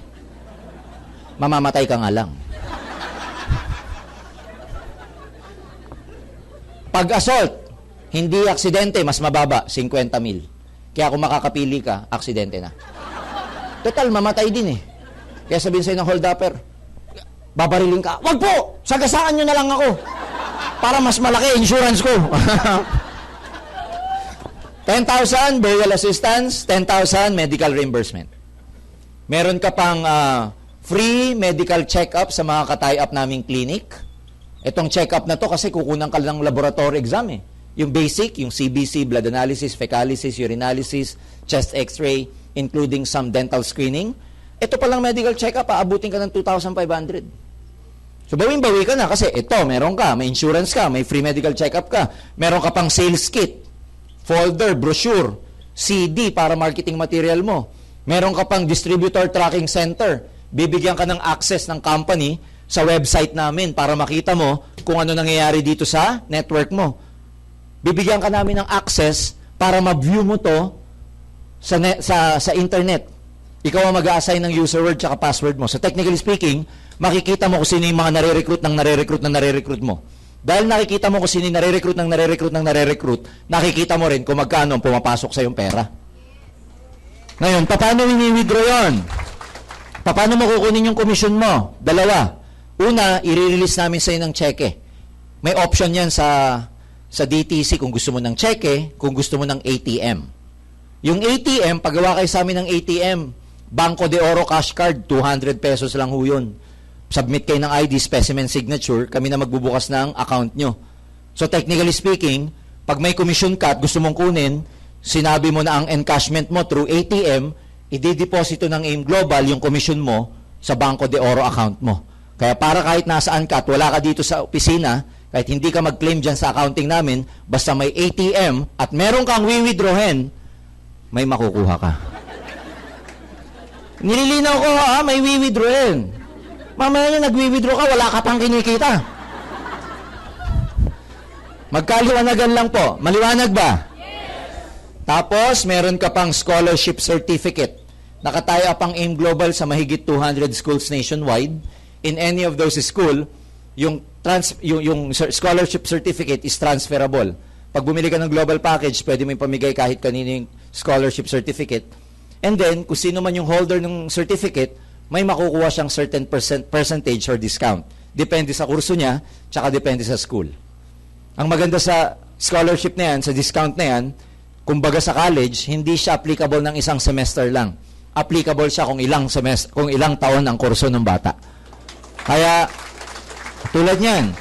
Mamamatay ka nga lang. Pag-assault, hindi aksidente, mas mababa, 50,000. Kaya kung makakapili ka, aksidente na. Total, mamatay din eh. Kaya sabihin sa'yo ng hold-upper, babariling ka. Wag po! Sagasaan nyo na lang ako. Para mas malaki insurance ko. 10,000 burial assistance, 10,000 medical reimbursement. Meron ka pang free medical check-up sa mga ka-tie-up naming clinic. Itong check-up na to kasi kukunan ka ng laboratory exam eh. Yung basic, yung CBC, blood analysis, fecalysis, urinalysis, chest x-ray, including some dental screening. Ito palang medical check-up, aabutin ka ng 2,500. So, bawing-bawi ka na kasi ito, meron ka, may insurance ka, may free medical check-up ka, meron ka pang sales kit, folder, brochure, CD para marketing material mo, meron ka pang distributor tracking center, bibigyan ka ng access ng company sa website namin para makita mo kung ano nangyayari dito sa network mo. Bibigyan ka namin ng access para ma-view mo to sa internet. Ikaw ang mag-a-assign ng user word at password mo. So technically speaking, makikita mo kung sino yung mga nare-recruit mo. Dahil nakikita mo kung sino yung nare-recruit, nakikita mo rin kung magkano ang pumapasok sa yung pera. Ngayon, paano i-withdraw yun? Paano mo kukunin yung commission mo? Dalawa. Una, i-release namin sa'yo ng cheque. May option yan sa DTC kung gusto mo ng cheque, kung gusto mo ng ATM. Yung ATM, paggawa kayo sa amin ng ATM, Banco de Oro cash card, 200 pesos lang ho yun. Submit kayo ng ID, specimen signature, kami na magbubukas ng account nyo. So technically speaking, pag may commission ka at gusto mong kunin, sinabi mo na ang encashment mo through ATM, i-deposito ng AIM Global yung commission mo sa Banco de Oro account mo. Kaya para kahit nasaan ka at wala ka dito sa opisina, kahit hindi ka mag-claim dyan sa accounting namin, basta may ATM at meron kang withdrawin, may makukuha ka. Nililinaw ko ha, may withdrawin. Mamaya nyo nag-withdraw ka, wala ka pang kinikita. Magkaliwanagan lang po. Maliwanag ba? Yes. Tapos, meron ka pang scholarship certificate. Nakatayo pang AIM Global sa mahigit 200 schools nationwide. In any of those school, yung scholarship certificate is transferable. Pag bumili ka ng global package, pwede mo pamigay kahit kanino yung scholarship certificate. And then, kung sino man yung holder ng certificate, may makukuha siyang certain percentage or discount. Depende sa kurso niya, tsaka depende sa school. Ang maganda sa scholarship na yan, sa discount na yan, kumbaga sa college, hindi siya applicable ng isang semester lang. Applicable siya kung ilang taon ang kurso ng bata. Kaya, tulad niyan,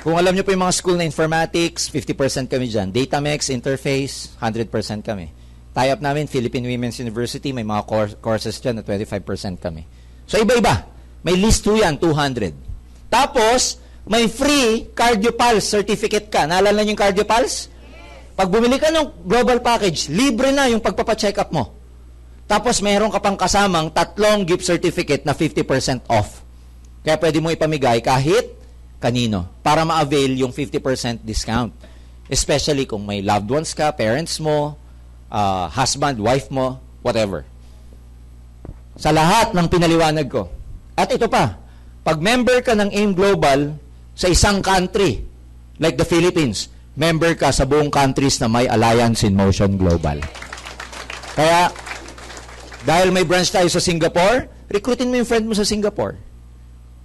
kung alam niyo po yung mga school na informatics, 50% kami dyan. Datamex, interface, 100% kami. Tie-up namin, Philippine Women's University, may mga courses dyan na 25% kami. So, iba-iba. May list 2 yan, 200. Tapos, may free CardioPulse certificate ka. Naalala niyo yung CardioPulse? Pag bumili ka ng global package, libre na yung pagpapacheck up mo. Tapos, mayroon ka pang kasamang 3 gift certificate na 50% off. Kaya pwede mo ipamigay kahit kanino para ma-avail yung 50% discount. Especially kung may loved ones ka, parents mo, husband, wife mo, whatever. Sa lahat ng pinaliwanag ko, At ito pa, pag member ka ng AIM Global sa isang country, like the Philippines, member ka sa buong countries na may Alliance in Motion Global. Kaya, dahil may branch tayo sa Singapore, recruitin mo yung friend mo sa Singapore.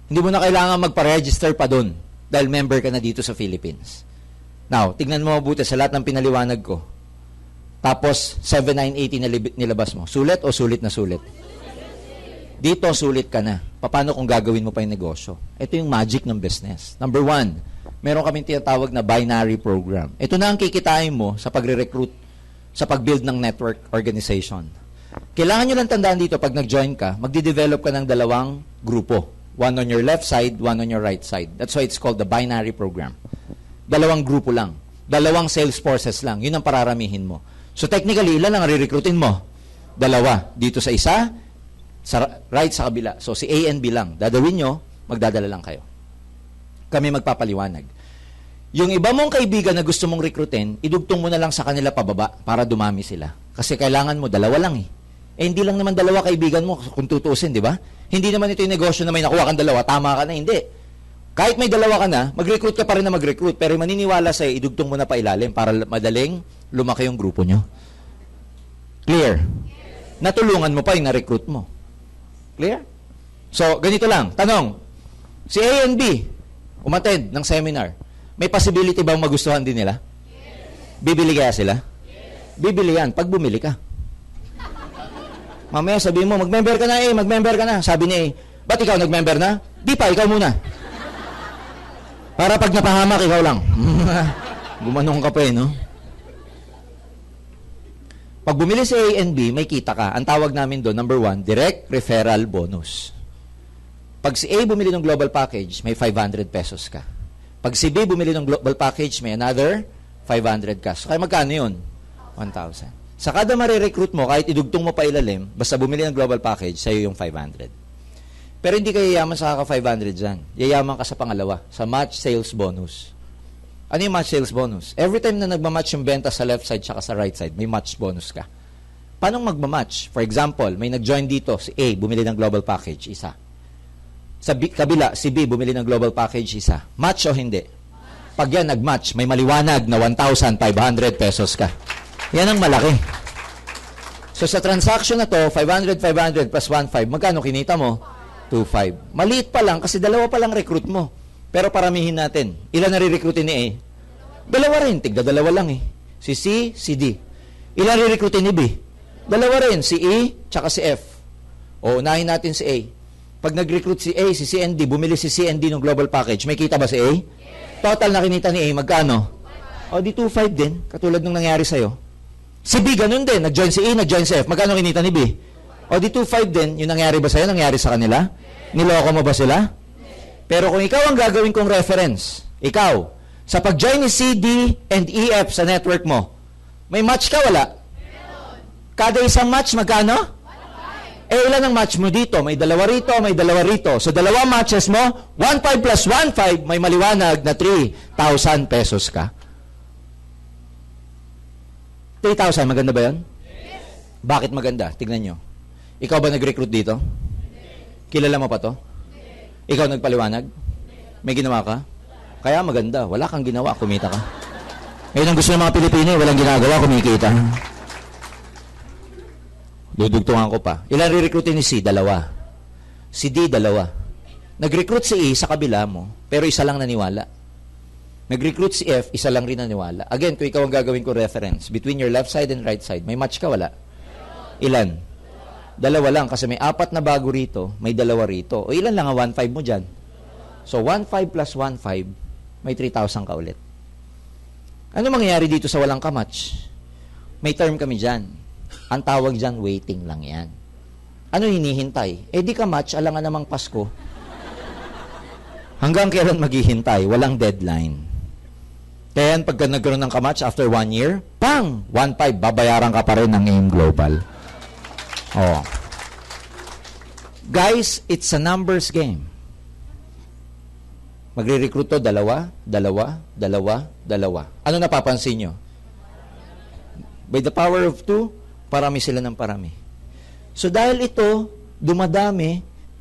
Hindi mo na kailangan magpa-register pa doon dahil member ka na dito sa Philippines. Now, tignan mo mabuti sa lahat ng pinaliwanag ko. Tapos, 7980 nilabas mo. Sulit o sulit na sulit? Dito, sulit ka na. Paano kung gagawin mo pa yung negosyo? Ito yung magic ng business. Number 1, meron kaming tinatawag na binary program. Ito na ang kikitain mo sa pagre-recruit, sa pag-build ng network organization. Kailangan nyo lang tandaan dito, pag nag-join ka, magdi-develop ka ng dalawang grupo. One on your left side, one on your right side. That's why it's called the binary program. Dalawang grupo lang. Dalawang sales forces lang. Yun ang pararamihin mo. So technically, ilan ang re-recruitin mo? Dalawa. Dito sa isa, sa right sa kabila. So si A and B lang. Dadawin nyo, magdadala lang kayo. Kami magpapaliwanag. Yung iba mong kaibigan na gusto mong rekrutin, idugtong mo na lang sa kanila pababa para dumami sila. Kasi kailangan mo, dalawa lang eh. Eh hindi lang naman dalawa kaibigan mo kung tutuusin, di ba? Hindi naman ito yung negosyo na may nakuha kang dalawa, tama ka na, hindi. Kahit may dalawa ka na, mag-recruit ka pa rin na mag-recruit, pero maniniwala sa'yo, idugtong mo na pa ilalim para madaling lumaki yung grupo nyo. Clear? Natulungan mo pa yung na-recruit mo. Clear? So, ganito lang. Tanong, si A and B, umattend ng seminar, may possibility bang magustuhan din nila? Bibili kaya sila? Bibili yan pag bumili ka. Mamaya sabihin mo, mag-member ka na mag-member ka na. Sabi ni ba't ikaw nag-member na? Di pa, ikaw muna. Para pag napahamak, ikaw lang. Gumanong ka pa no? Pag bumili si A and B, may kita ka. Ang tawag namin doon, number 1, direct referral bonus. Pag si A bumili ng global package, may 500 pesos ka. Pag si B bumili ng global package, may another 500 ka. So, kaya magkano yun? 1,000. Sa kada marirecruit mo, kahit idugtong mo pa ilalim, basta bumili ng global package, sa'yo yung 500. Pero hindi ka yayaman sa kaka-500 dyan. Yayaman ka sa pangalawa, sa match sales bonus. Ano yung match sales bonus? Every time na nagmamatch yung benta sa left side tsaka sa right side, may match bonus ka. Paano magmamatch? For example, may nag-join dito, si A, bumili ng global package, isa. Sa kabila, si B, bumili ng global package, isa. Match o hindi? Pag yan nag-match, may maliwanag na 1,500 pesos ka. Yan ang malaki. So sa transaction na to, 500 plus 1,500, magkano kinita mo? 2,500. Maliit pa lang kasi dalawa pa lang recruit mo. Pero paramihin natin. Ilan na re-recruitin ni A? Dalawa rin. Tigda dalawa lang eh. Si C, si D. Ilan re-recruitin ni B? Dalawa rin. Si E, tsaka si F. O, unahin natin si A. Pag nag-recruit si A, si C and D, bumili si C and D ng global package, may kita ba si A? Total na kinita ni A, magkano? O, di 2,500 din. Katulad nung nangyari sa'yo. Si B, ganun din. Nag-join si A, nag-join si F. Magkano kinita ni B? O, di 2,500 din. Yung nangyari ba sa'yo? Nangyari sa kanila? Niloko mo ba sila? Pero kung ikaw ang gagawin kong reference, ikaw, sa pag-join ni C, D, and E, F sa network mo, may match ka, wala? Kada isang match, magkano? Eh, ilan ang match mo dito? May dalawa rito, may dalawa rito. So, dalawa matches mo, 1,500 plus 1,500, may maliwanag na 3,000 pesos ka. 3,000, maganda ba yan? Yes. Bakit maganda? Tignan nyo. Ikaw ba nag-recruit dito? Kilala mo pa to? Ikaw nagpaliwanag? May ginawa ka? Kaya maganda. Wala kang ginawa, kumita ka. Ngayon ang gusto ng mga Pilipino, walang ginagawa, kumikita. Dudugtungan ko pa. Ilan re-recruitin ni C? Dalawa. Si D, dalawa. Nag-recruit si E sa kabila mo, pero isa lang naniwala. Nag-recruit si F, isa lang rin naniwala. Again, kung ikaw ang gagawin ko reference, between your left side and right side, may match ka, wala? Ilan? Dalawa lang, kasi may 4 na bago rito, may 2 rito. O ilan lang ang 1,500 mo dyan? So, 1,500 plus 1,500, may 3,000 ka ulit. Ano mangyayari dito sa walang kamatch? May term kami dyan. Ang tawag dyan, waiting lang yan. Ano hinihintay? Eh di ka match, alangan namang Pasko. Hanggang kailan maghihintay? Walang deadline. Kaya yan, pagka nagkaroon ng kamatch after 1 year, pang! 1,500, babayaran ka pa rin ng AIM Global. Oh. Guys, it's a numbers game. Magre-recruit to, dalawa. Ano napapansin nyo? By the power of 2, parami sila ng parami. So dahil ito, dumadami,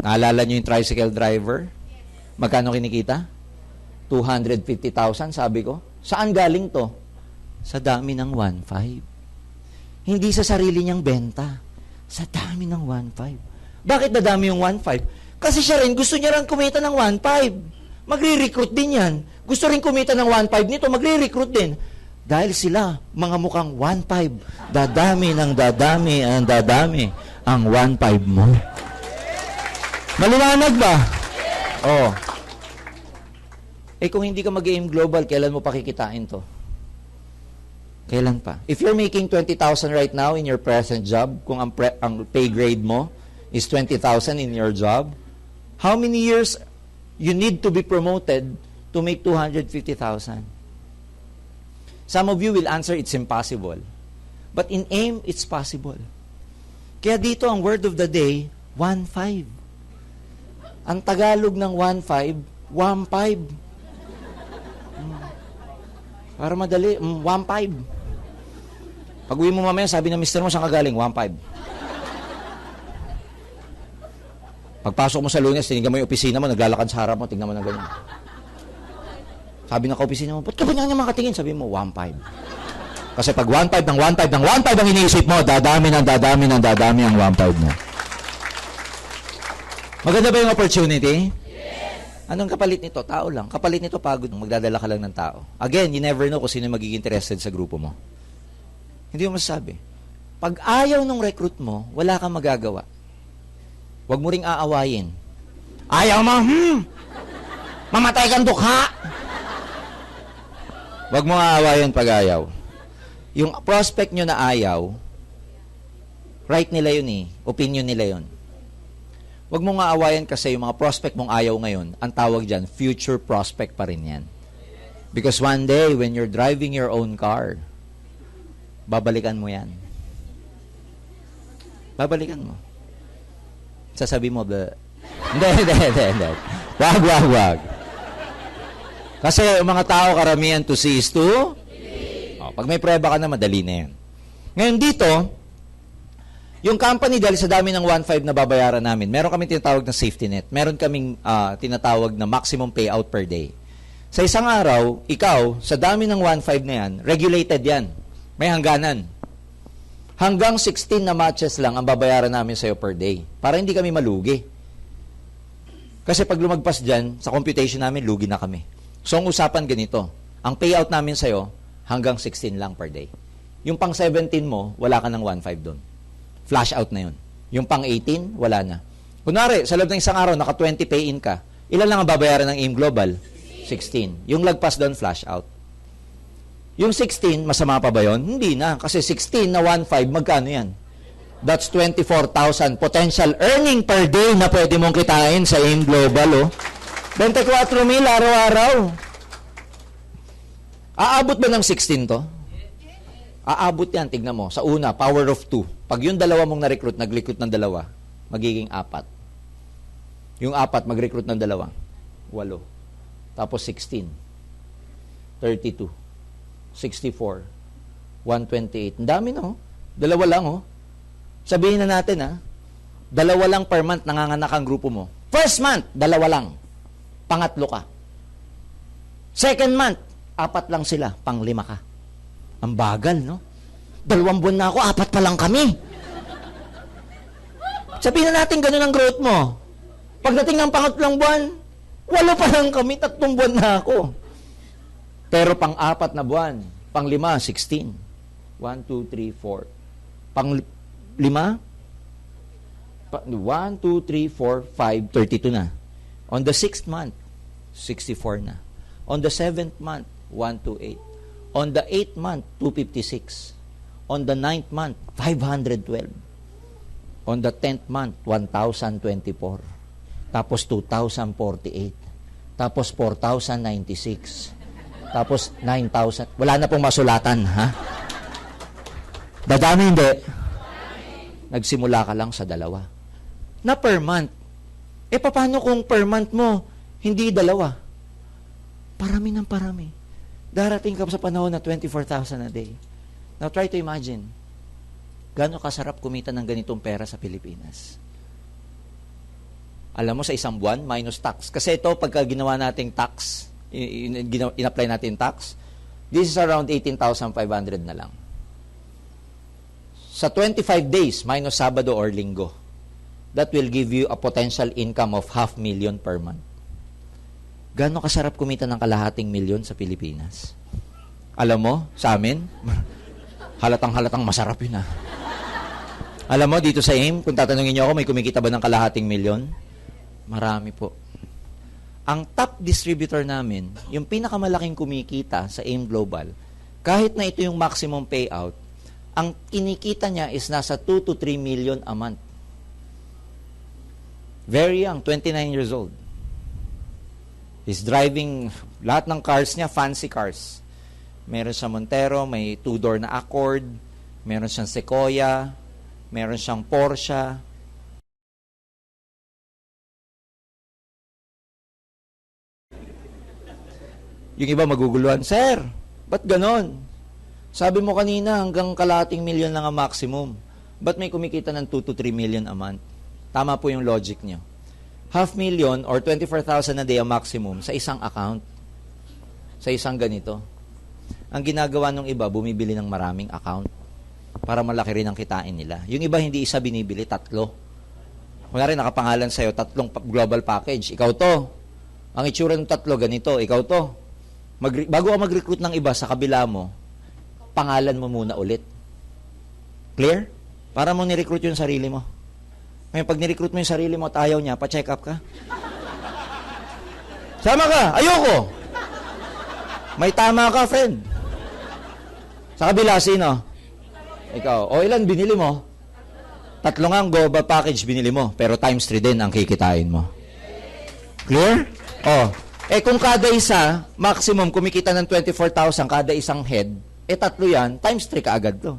Naalala nyo yung tricycle driver? Magkano kinikita? 250,000, sabi ko. Saan galing to? Sa dami ng 1.5. Hindi sa sarili niyang benta. Sa dami ng 1.5. Bakit dadami yung 1.5? Kasi siya rin, gusto niya rin kumita ng 1.5. Magre-recruit din yan. Gusto rin kumita ng 1.5 nito, magre-recruit din. Dahil sila, mga mukhang 1.5, dadami ng dadami ang dadami ang 1.5 mo. Maliwanag ba? Oh. Kung hindi ka mag-aim global, kailan mo pakikitain to? Kailan pa? If you're making 20,000 right now in your present job, kung ang pay grade mo is 20,000 in your job, how many years you need to be promoted to make 250,000? Some of you will answer, it's impossible. But in AIM, it's possible. Kaya dito, ang word of the day, 1.5. Ang Tagalog ng 1.5, 1.5. Para madali, 1.5. Pag uwi mo mamaya, sabi ng mister mo, saan ka galing? 1.5. Pagpasok mo sa Lunes, tinignan mo yung opisina mo, naglalakad sa harap mo, tingnan mo na ganyan. Sabi ng ka-opisina mo, ba't ka ba niya makatingin? Sabi mo, 1.5. Kasi pag 1.5 ng 1.5 ng 1.5 ang iniisip mo, dadami ng dadami ng dadami ang 1.5 mo. Maganda ba yung opportunity? Yes. Anong kapalit nito? Tao lang. Kapalit nito, pagod. Magdadala ka lang ng tao. Again, you never know kung sino magiging interested sa grupo mo. Hindi mo masasabi. Pag ayaw ng recruit mo, wala kang magagawa. Huwag mo ring aawayin. Ayaw mo, mamatay kang dukha. Huwag mo aawayin pag ayaw. Yung prospect nyo na ayaw, right nila yun eh. Opinion nila yun. Huwag mo nga aawayan kasi yung mga prospect mong ayaw ngayon, ang tawag dyan, future prospect pa rin yan. Because one day, when you're driving your own car, babalikan mo yan. Babalikan mo. Sasabi mo, hindi. Wag. Kasi yung mga tao, karamihan to see is to pag may prueba ka na, madali na yan. Ngayon dito, yung company, dahil sa dami ng 1.5 na babayaran namin, meron kami tinatawag na safety net. Meron kaming tinatawag na maximum payout per day. Sa isang araw, ikaw, sa dami ng 1.5 na yan, regulated yan. May hangganan. Hanggang 16 na matches lang ang babayaran namin sa'yo per day. Para hindi kami malugi. Kasi pag lumagpas dyan, sa computation namin, lugi na kami. So, ang usapan ganito. Ang payout namin sa'yo, hanggang 16 lang per day. Yung pang 17 mo, wala ka ng 1.5 doon. Flash out na yun. Yung pang 18, wala na. Kunwari, sa loob ng isang araw, naka 20 pay-in ka. Ilan lang ang babayaran ng AIM Global? 16. Yung lagpas doon, flash out. Yung 16, masama pa ba yun? Hindi na. Kasi 16 na 1.5, magkano yan? That's 24,000 potential earning per day na pwede mong kitain sa AIM Global. 24,000 araw-araw. Aabot ba ng 16 to? Aabot yan, tignan mo. Sa una, power of 2. Pag yung dalawa mong na-recruit, nag-recruit ng dalawa, magiging 4. Yung 4, mag-recruit ng dalawa, 8. Tapos 16. 32. 64. 128. Ang dami na, oh. Dalawa lang, oh. Sabihin na natin, ha. Dalawa lang per month nanganganak ang grupo mo. First month, dalawa lang. Pangatlo ka. Second month, 4 lang sila, pang 5 ka. Ang bagal, no? 2 buwan na ako, 4 pa lang kami. Sabihin na natin ganun ang growth mo. Pagdating ng pangatlong buwan, 8 pa lang kami, 3 buwan na ako. Pero pang 4 na buwan, pang 5, 16. 1, 2, 3, 4. Pang 5, 1, 2, 3, 4, 5, 32 na. On the 6th month, 64 na. On the 7th month, 128. On the 8th month, 256. On the 9th month, 512. On the 10th month, 1,024. Tapos 2,048. Tapos 4,096. Tapos 9,000. Wala na pong masulatan, ha? Dadami hindi. nagsimula ka lang sa 2. Na per month. Paano kung per month mo, hindi 2? Parami ng parami. Darating ka sa panahon na 24,000 a day. Now try to imagine, gaano kasarap kumita ng ganitong pera sa Pilipinas. Alam mo, sa isang buwan, minus tax. Kasi ito, pagka ginawa nating tax, in-apply natin tax, this is around 18,500 na lang. Sa 25 days, minus Sabado or Linggo, that will give you a potential income of 500,000 per month. Gaano kasarap kumita ng kalahating milyon sa Pilipinas? Alam mo, sa amin, halatang-halatang masarap yun. Alam mo, dito sa AIM, kung tatanungin niyo ako, may kumikita ba ng kalahating milyon? Marami po. Ang top distributor namin, yung pinakamalaking kumikita sa AIM Global, kahit na ito yung maximum payout, ang kinikita niya is nasa 2 to 3 million a month. Very young, 29 years old. He's driving, lahat ng cars niya, fancy cars. Meron siyang Montero, may 2-door na Accord, meron siyang Sequoia, meron siyang Porsche. Yung iba maguguluhan, Sir, ba't ganon? Sabi mo kanina hanggang kalahating milyon lang ang maximum. Ba't may kumikita ng 2 to 3 million a month? Tama po yung logic niyo. 500,000 or 24,000 a day ang maximum sa isang account. Sa isang ganito. Ang ginagawa ng iba, bumibili ng maraming account para malaki rin ang kitain nila. Yung iba hindi isa binibili, 3. Kunwari nakapangalan sa'yo, 3 global package. Ikaw to. Ang itsura ng 3, ganito. Ikaw to. Bago ka mag-recruit ng iba sa kabila mo, pangalan mo muna ulit. Clear? Para mo ni-recruit yung sarili mo. Ngayon, pag ni-recruit mo yung sarili mo at ayaw niya, pa-check up ka. Sama ka! Ayoko! May tama ka, friend. Sa kabila, sino? Ikaw. O ilan binili mo? 3 nga ang global package binili mo, pero times 3 din ang kikitain mo. Clear? Kung kada isa, maximum kumikita ng 24,000 kada isang head, 3 yan, times 3 ka agad to.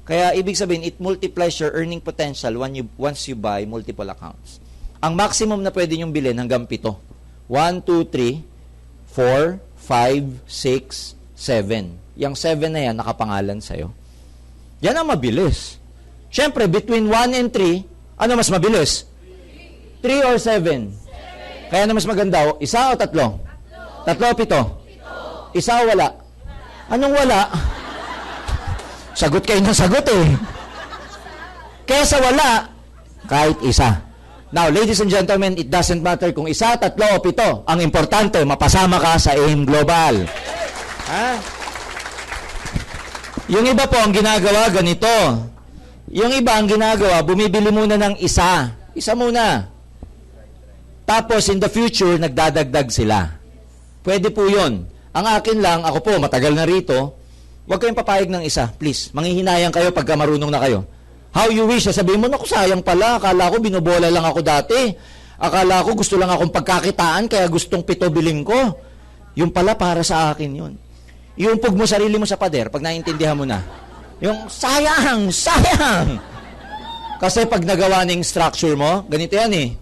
Kaya, ibig sabihin, it multiplies your earning potential once you buy multiple accounts. Ang maximum na pwede nyong bilhin hanggang 7. 1, 2, 3, 4, 5, 6, 7. Yung 7 na yan, nakapangalan sa'yo. Yan ang mabilis. Siyempre, between 1 and 3, ano mas mabilis? 3 or 7? Kaya na mas maganda, 1 o 3? 3 o 7? 1 o wala? Anong wala? Sagot kayo ng sagot Kaya sa wala, kahit isa. Now, ladies and gentlemen, it doesn't matter kung 1, 3 o 7. Ang importante, mapasama ka sa AIM Global. Yung iba po ang ginagawa ganito. Yung iba ang ginagawa, bumibili muna ng isa. Isa muna. Tapos, in the future, nagdadagdag sila. Pwede po yun. Ang akin lang, ako po, matagal na rito, huwag kayong papayag ng isa, please. Manghihinayang kayo pagka marunong na kayo. How you wish, sabihin mo, naku, sayang pala. Akala ko binobola lang ako dati. Akala ko gusto lang akong pagkakitaan, kaya gustong 7 biling ko. Yung pala para sa akin yun. Iumpog mo sarili mo sa pader pag naiintindihan mo na. Yung sayang, sayang. Kasi pag nagawa ng structure mo, ganito yan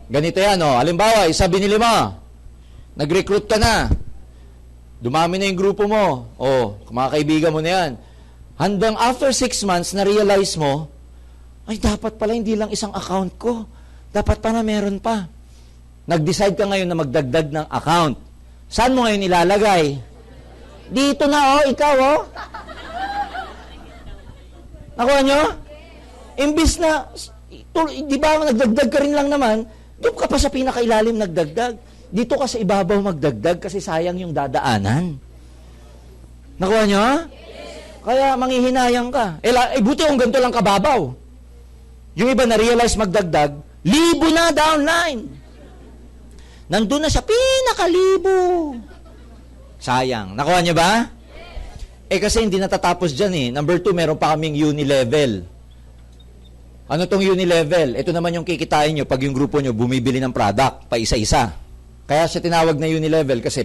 Ganito yan Halimbawa, isa binili mo. Nag-recruit ka na. Dumami na yung grupo mo. Mga kaibigan mo na yan. Hanggang after 6 months, na-realize mo, ay, dapat pala hindi lang isang account ko. Dapat pala meron pa. Nag-decide ka ngayon na magdagdag ng account. Saan mo ngayon ilalagay? Dito na, ikaw, Nakuha nyo? Imbis na, di ba, nagdagdag ka rin lang naman, doon ka pa sa pinakailalim nagdagdag. Dito ka sa ibabaw magdagdag kasi sayang yung dadaanan. Nakuha nyo? Kaya manghihinayang ka. Buti kung ganito lang kababaw. Yung iba na-realize magdagdag, 1,000 na downline. Nandun na sa pinakalibo. Sayang. Nakuha nyo ba? Kasi hindi natatapos dyan Number 2, meron pa kaming uni-level. Ano tong uni-level? Ito naman yung kikitain nyo pag yung grupo nyo bumibili ng product, pa isa-isa. Kaya siya tinawag na uni-level kasi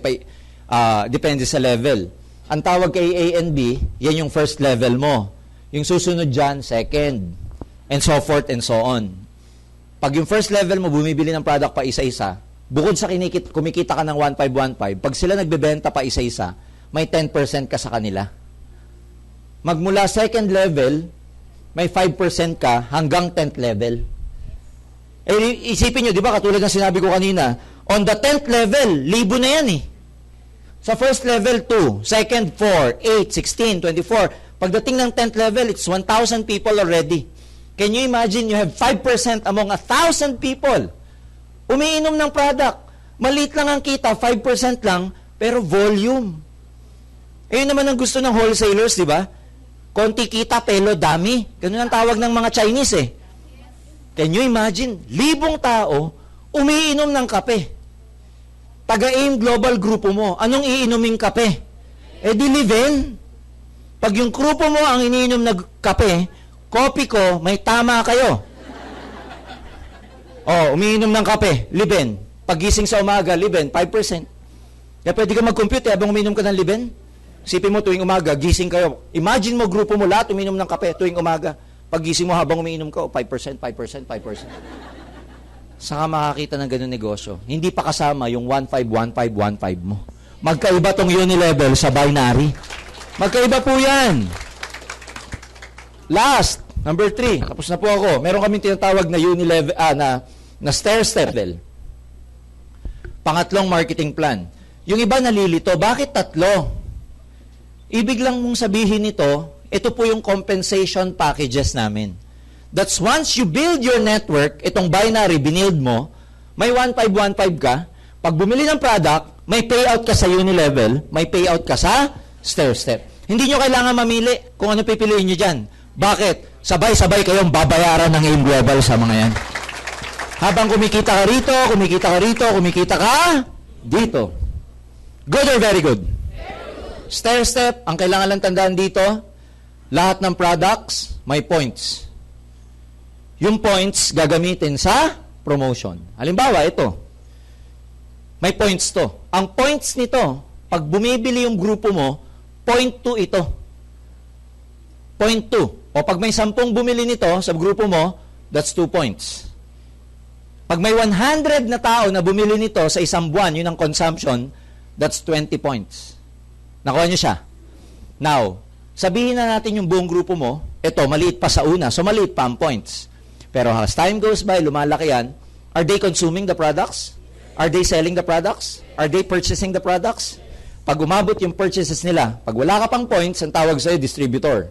depende sa level. Ang tawag kay A and B, yan yung first level mo. Yung susunod dyan, second. And so forth and so on. Pag yung first level mo, bumibili ng product pa isa-isa, bukod sa kumikita ka ng 1,515, pag sila nagbebenta pa isa-isa, may 10% ka sa kanila. Magmula second level, may 5% ka hanggang 10th level. Eh, isipin nyo, di ba, katulad ng sinabi ko kanina, on the 10th level, 1,000 na yan eh. Sa first level, 2. Second, 4. 8, 16, 24. Pagdating ng 10th level, it's 1,000 people already. Can you imagine, you have 5% among 1,000 people. Umiinom ng product. Maliit lang ang kita, 5% lang, pero volume. Ayun naman ang gusto ng wholesalers, di ba? Konti kita, pelo dami. Ganun ang tawag ng mga Chinese eh. Can you imagine? 1,000 tao, umiinom ng kape. Taga-AIM Global grupo mo, anong iinuming kape? Eh di live-in. Pag yung grupo mo ang iniinom na kape, kopi ko, may tama kayo. Oh, umiinom ng kape, live-in. Pagising sa umaga, live-in, 5%. Kaya pwede ka mag-compute habang umiinom ka ng live-in. Isipin mo tuwing umaga, gising kayo. Imagine mo grupo mo lahat umiinom ng kape tuwing umaga. Pagising mo habang umiinom ka, 5%, 5%, 5%. Saka makakita ng ganun negosyo. Hindi pa kasama yung 151515 mo. Magkaiba tong unilevel sa binary. Magkaiba po yan. Last, number 3. Tapos na po ako. Meron kaming tinatawag na unilevel, na stair-step level. Pangatlong marketing plan. Yung iba nalilito, bakit 3? Ibig lang mong sabihin nito, ito po yung compensation packages namin. That's once you build your network, itong binary, binild mo, may 1515 ka, pag bumili ng product, may payout ka sa unilevel, may payout ka sa stair-step. Hindi nyo kailangan mamili kung ano pipiliin nyo dyan. Bakit? Sabay-sabay kayong babayaran ng AIM Global sa mga yan. Habang kumikita ka rito, kumikita ka rito, kumikita ka dito. Good or very good? Stair-step, ang kailangan lang tandaan dito, lahat ng products, may points. Yung points, gagamitin sa promotion. Halimbawa, ito. May points to. Ang points nito, pag bumibili yung grupo mo, 0.2 ito. 0.2. O pag may 10 bumili nito sa grupo mo, that's 2 points. Pag may 100 na tao na bumili nito sa isang buwan, yun ang consumption, that's 20 points. Nakuha nyo siya? Now, sabihin na natin yung buong grupo mo, ito, maliit pa sa una, so maliit pa ang points. Pero as time goes by, lumalaki yan, are they consuming the products? Are they selling the products? Are they purchasing the products? Pag umabot yung purchases nila, pag wala ka pang points, ang tawag sa'yo, distributor.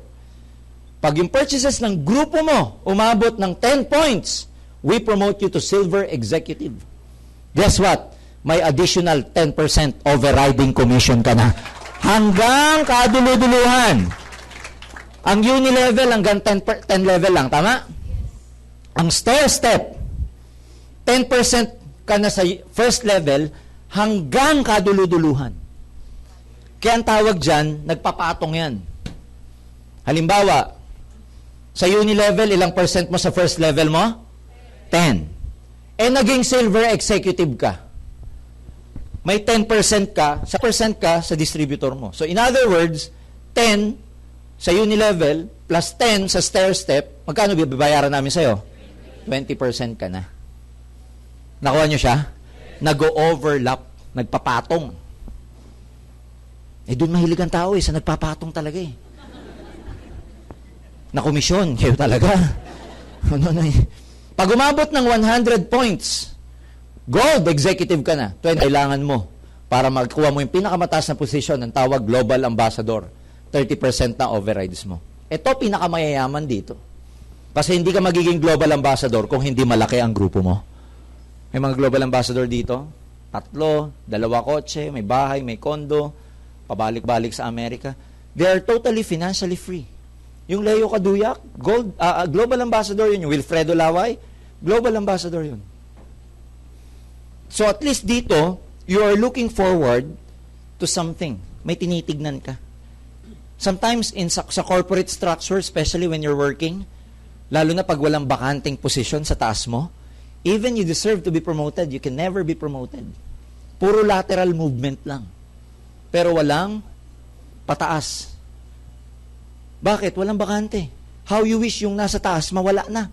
Pag yung purchases ng grupo mo, umabot ng 10 points, we promote you to silver executive. Guess what? May additional 10% overriding commission ka na. Hanggang kaduluduluhan. Ang unilevel hanggang 10 level lang, tama? Ang stair-step, 10% ka na sa first level hanggang kaduluduluhan. Kaya ang tawag dyan, nagpapatong yan. Halimbawa, sa unilevel, ilang percent mo sa first level mo? 10. Eh, naging silver executive ka. May 10% ka, sa distributor mo. So, in other words, 10 sa unilevel plus 10 sa stair-step, magkano bibayaran namin sa'yo? 20% ka na. Nakuha nyo siya? Nag-overlap, nagpapatong. Eh, doon mahilig ang tao sa nagpapatong talaga eh. Na komisyon, kayo talaga. Pag umabot ng 100 points, gold executive ka na. 20 kailangan mo para magkuha mo yung pinakamataas na posisyon ng tawag global ambassador. 30% na overrides mo. Ito pinakamayayaman dito. Kasi hindi ka magiging global ambassador kung hindi malaki ang grupo mo. May mga global ambassador dito, 3, 2 kotse, may bahay, may kondo, pabalik-balik sa Amerika. They are totally financially free. Yung Leo Caduyac, global ambassador yun. Yung Wilfredo Laway, global ambassador yun. So at least dito, you are looking forward to something. May tinitignan ka. Sometimes sa corporate structure, especially when you're working, lalo na pag walang bakanting position sa taas mo, even you deserve to be promoted, you can never be promoted. Puro lateral movement lang. Pero walang pataas. Bakit? Walang bakante. How you wish yung nasa taas, mawala na.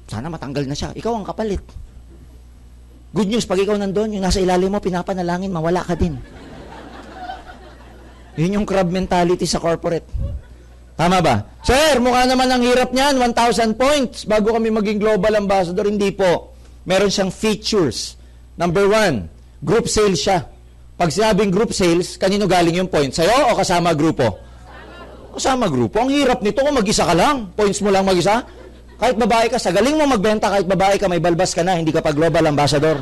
Sana matanggal na siya. Ikaw ang kapalit. Good news, pag ikaw nandun, yung nasa ilalim mo, pinapanalangin, mawala ka din. Yun yung crab mentality sa corporate. Tama ba? Sir, mukha naman ang hirap niyan, 1,000 points bago kami maging global ambassador. Hindi po. Meron siyang features. Number 1, group sales siya. Pag sinabing group sales, kanino galing yung points? Sa'yo o kasama grupo? Kasama grupo. Ang hirap nito kung mag-isa ka lang. Points mo lang mag-isa. Kahit babae ka, sa galing mo magbenta, kahit babae ka, may balbas ka na, hindi ka pa global ambassador.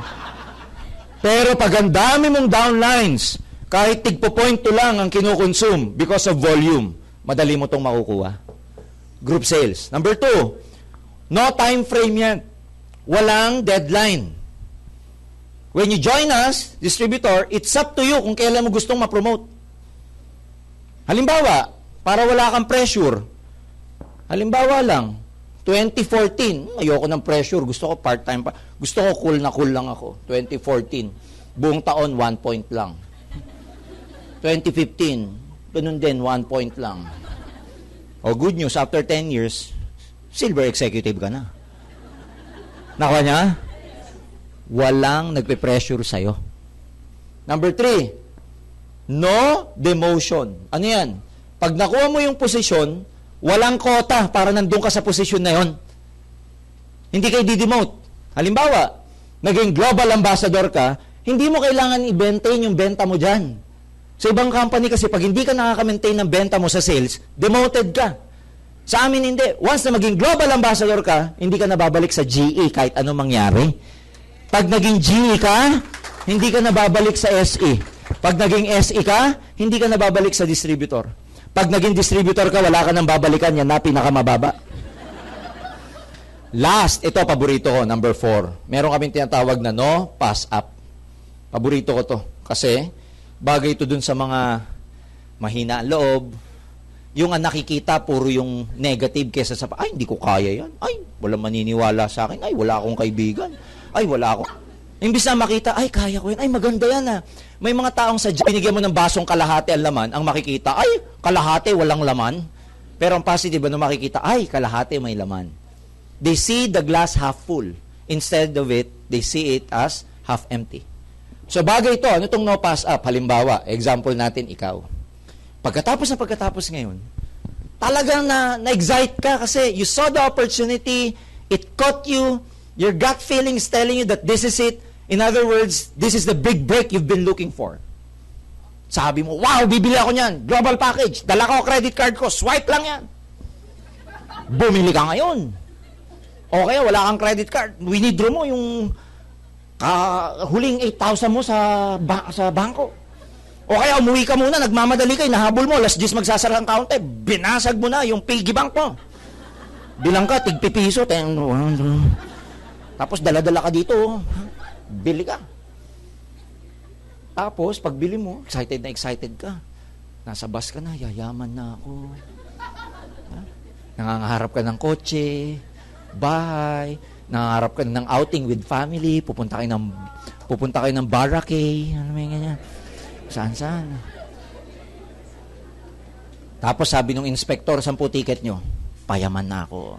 Pero pag ang dami mong downlines, kahit tigpo-point to lang ang kinukonsume because of volume, madali mo itong makukuha. Group sales. Number 2, no time frame yan. Walang deadline. When you join us, distributor, it's up to you kung kailan mo gustong ma-promote. Halimbawa, para wala kang pressure, halimbawa lang, 2014, ayoko ng pressure, gusto ko part-time pa. Gusto ko cool lang ako. 2014, buong taon, 1 point lang. 2015, ganun din, 1 point lang. O good news, after 10 years, silver executive ka na. Nakuha niya? Walang nagpe-pressure sa'yo. Number 3, no demotion. Ano yan? Pag nakuha mo yung posisyon, walang quota para nandun ka sa posisyon na yon. Hindi kayo di-demote. Halimbawa, naging global ambassador ka, hindi mo kailangan i-maintain yung benta mo dyan. Sa ibang company kasi, pag hindi ka nakaka-maintain ng benta mo sa sales, demoted ka. Sa amin hindi. Once na maging global ambassador ka, hindi ka nababalik sa GE kahit anong mangyari. Pag naging GE ka, hindi ka nababalik sa SE. Pag naging SE ka, hindi ka nababalik sa distributor. Pag naging distributor ka, wala ka nang babalikan, yan na pinakamababa. Last, ito paborito ko, number 4. Meron kaming tinatawag na no pass up. Paborito ko to. Kasi, bagay ito dun sa mga mahina ang loob. Yung ang nakikita, puro yung negative kesa sa, ay, hindi ko kaya yan. Ay, walang maniniwala sa akin. Ay, wala akong kaibigan. Ay, wala ako. Imbis na makita, ay, kaya ko yan. Ay, maganda yan ah. May mga taong sa binigyan mo ng basong kalahati ang laman, ang makikita, ay, kalahati, walang laman. Pero ang positive, ano makikita, ay, kalahati, may laman. They see the glass half full. Instead of it, they see it as half empty. So, bagay ito, ano itong no pass up? Halimbawa, example natin, ikaw. Pagkatapos ngayon, talagang na-excite ka kasi you saw the opportunity, it caught you, your gut feeling is telling you that this is it. In other words, this is the big break you've been looking for. Sabi mo, wow, bibili ako niyan. Global package. Dala ko credit card ko. Swipe lang yan. Bumili ka ngayon. O kaya wala kang credit card. Winidraw mo yung huling 8,000 mo sa bangko. O kaya umuwi ka muna, nagmamadali ka, nahabol mo, alas 10 magsasara ang counter, binasag mo na yung piggy bank mo. Bilang ka, tigpipiso, tapos dala-dala ka dito, bili ka. Tapos, pag bili mo, excited na excited ka. Nasa bus ka na, yayaman na ako. Nangangaharap ka ng kotse, bahay, nangangarap ka ng outing with family, pupunta kayo ng Barangay, ano may ganyan. Saan? Tapos sabi nung inspector, 10 ticket nyo, payaman na ako.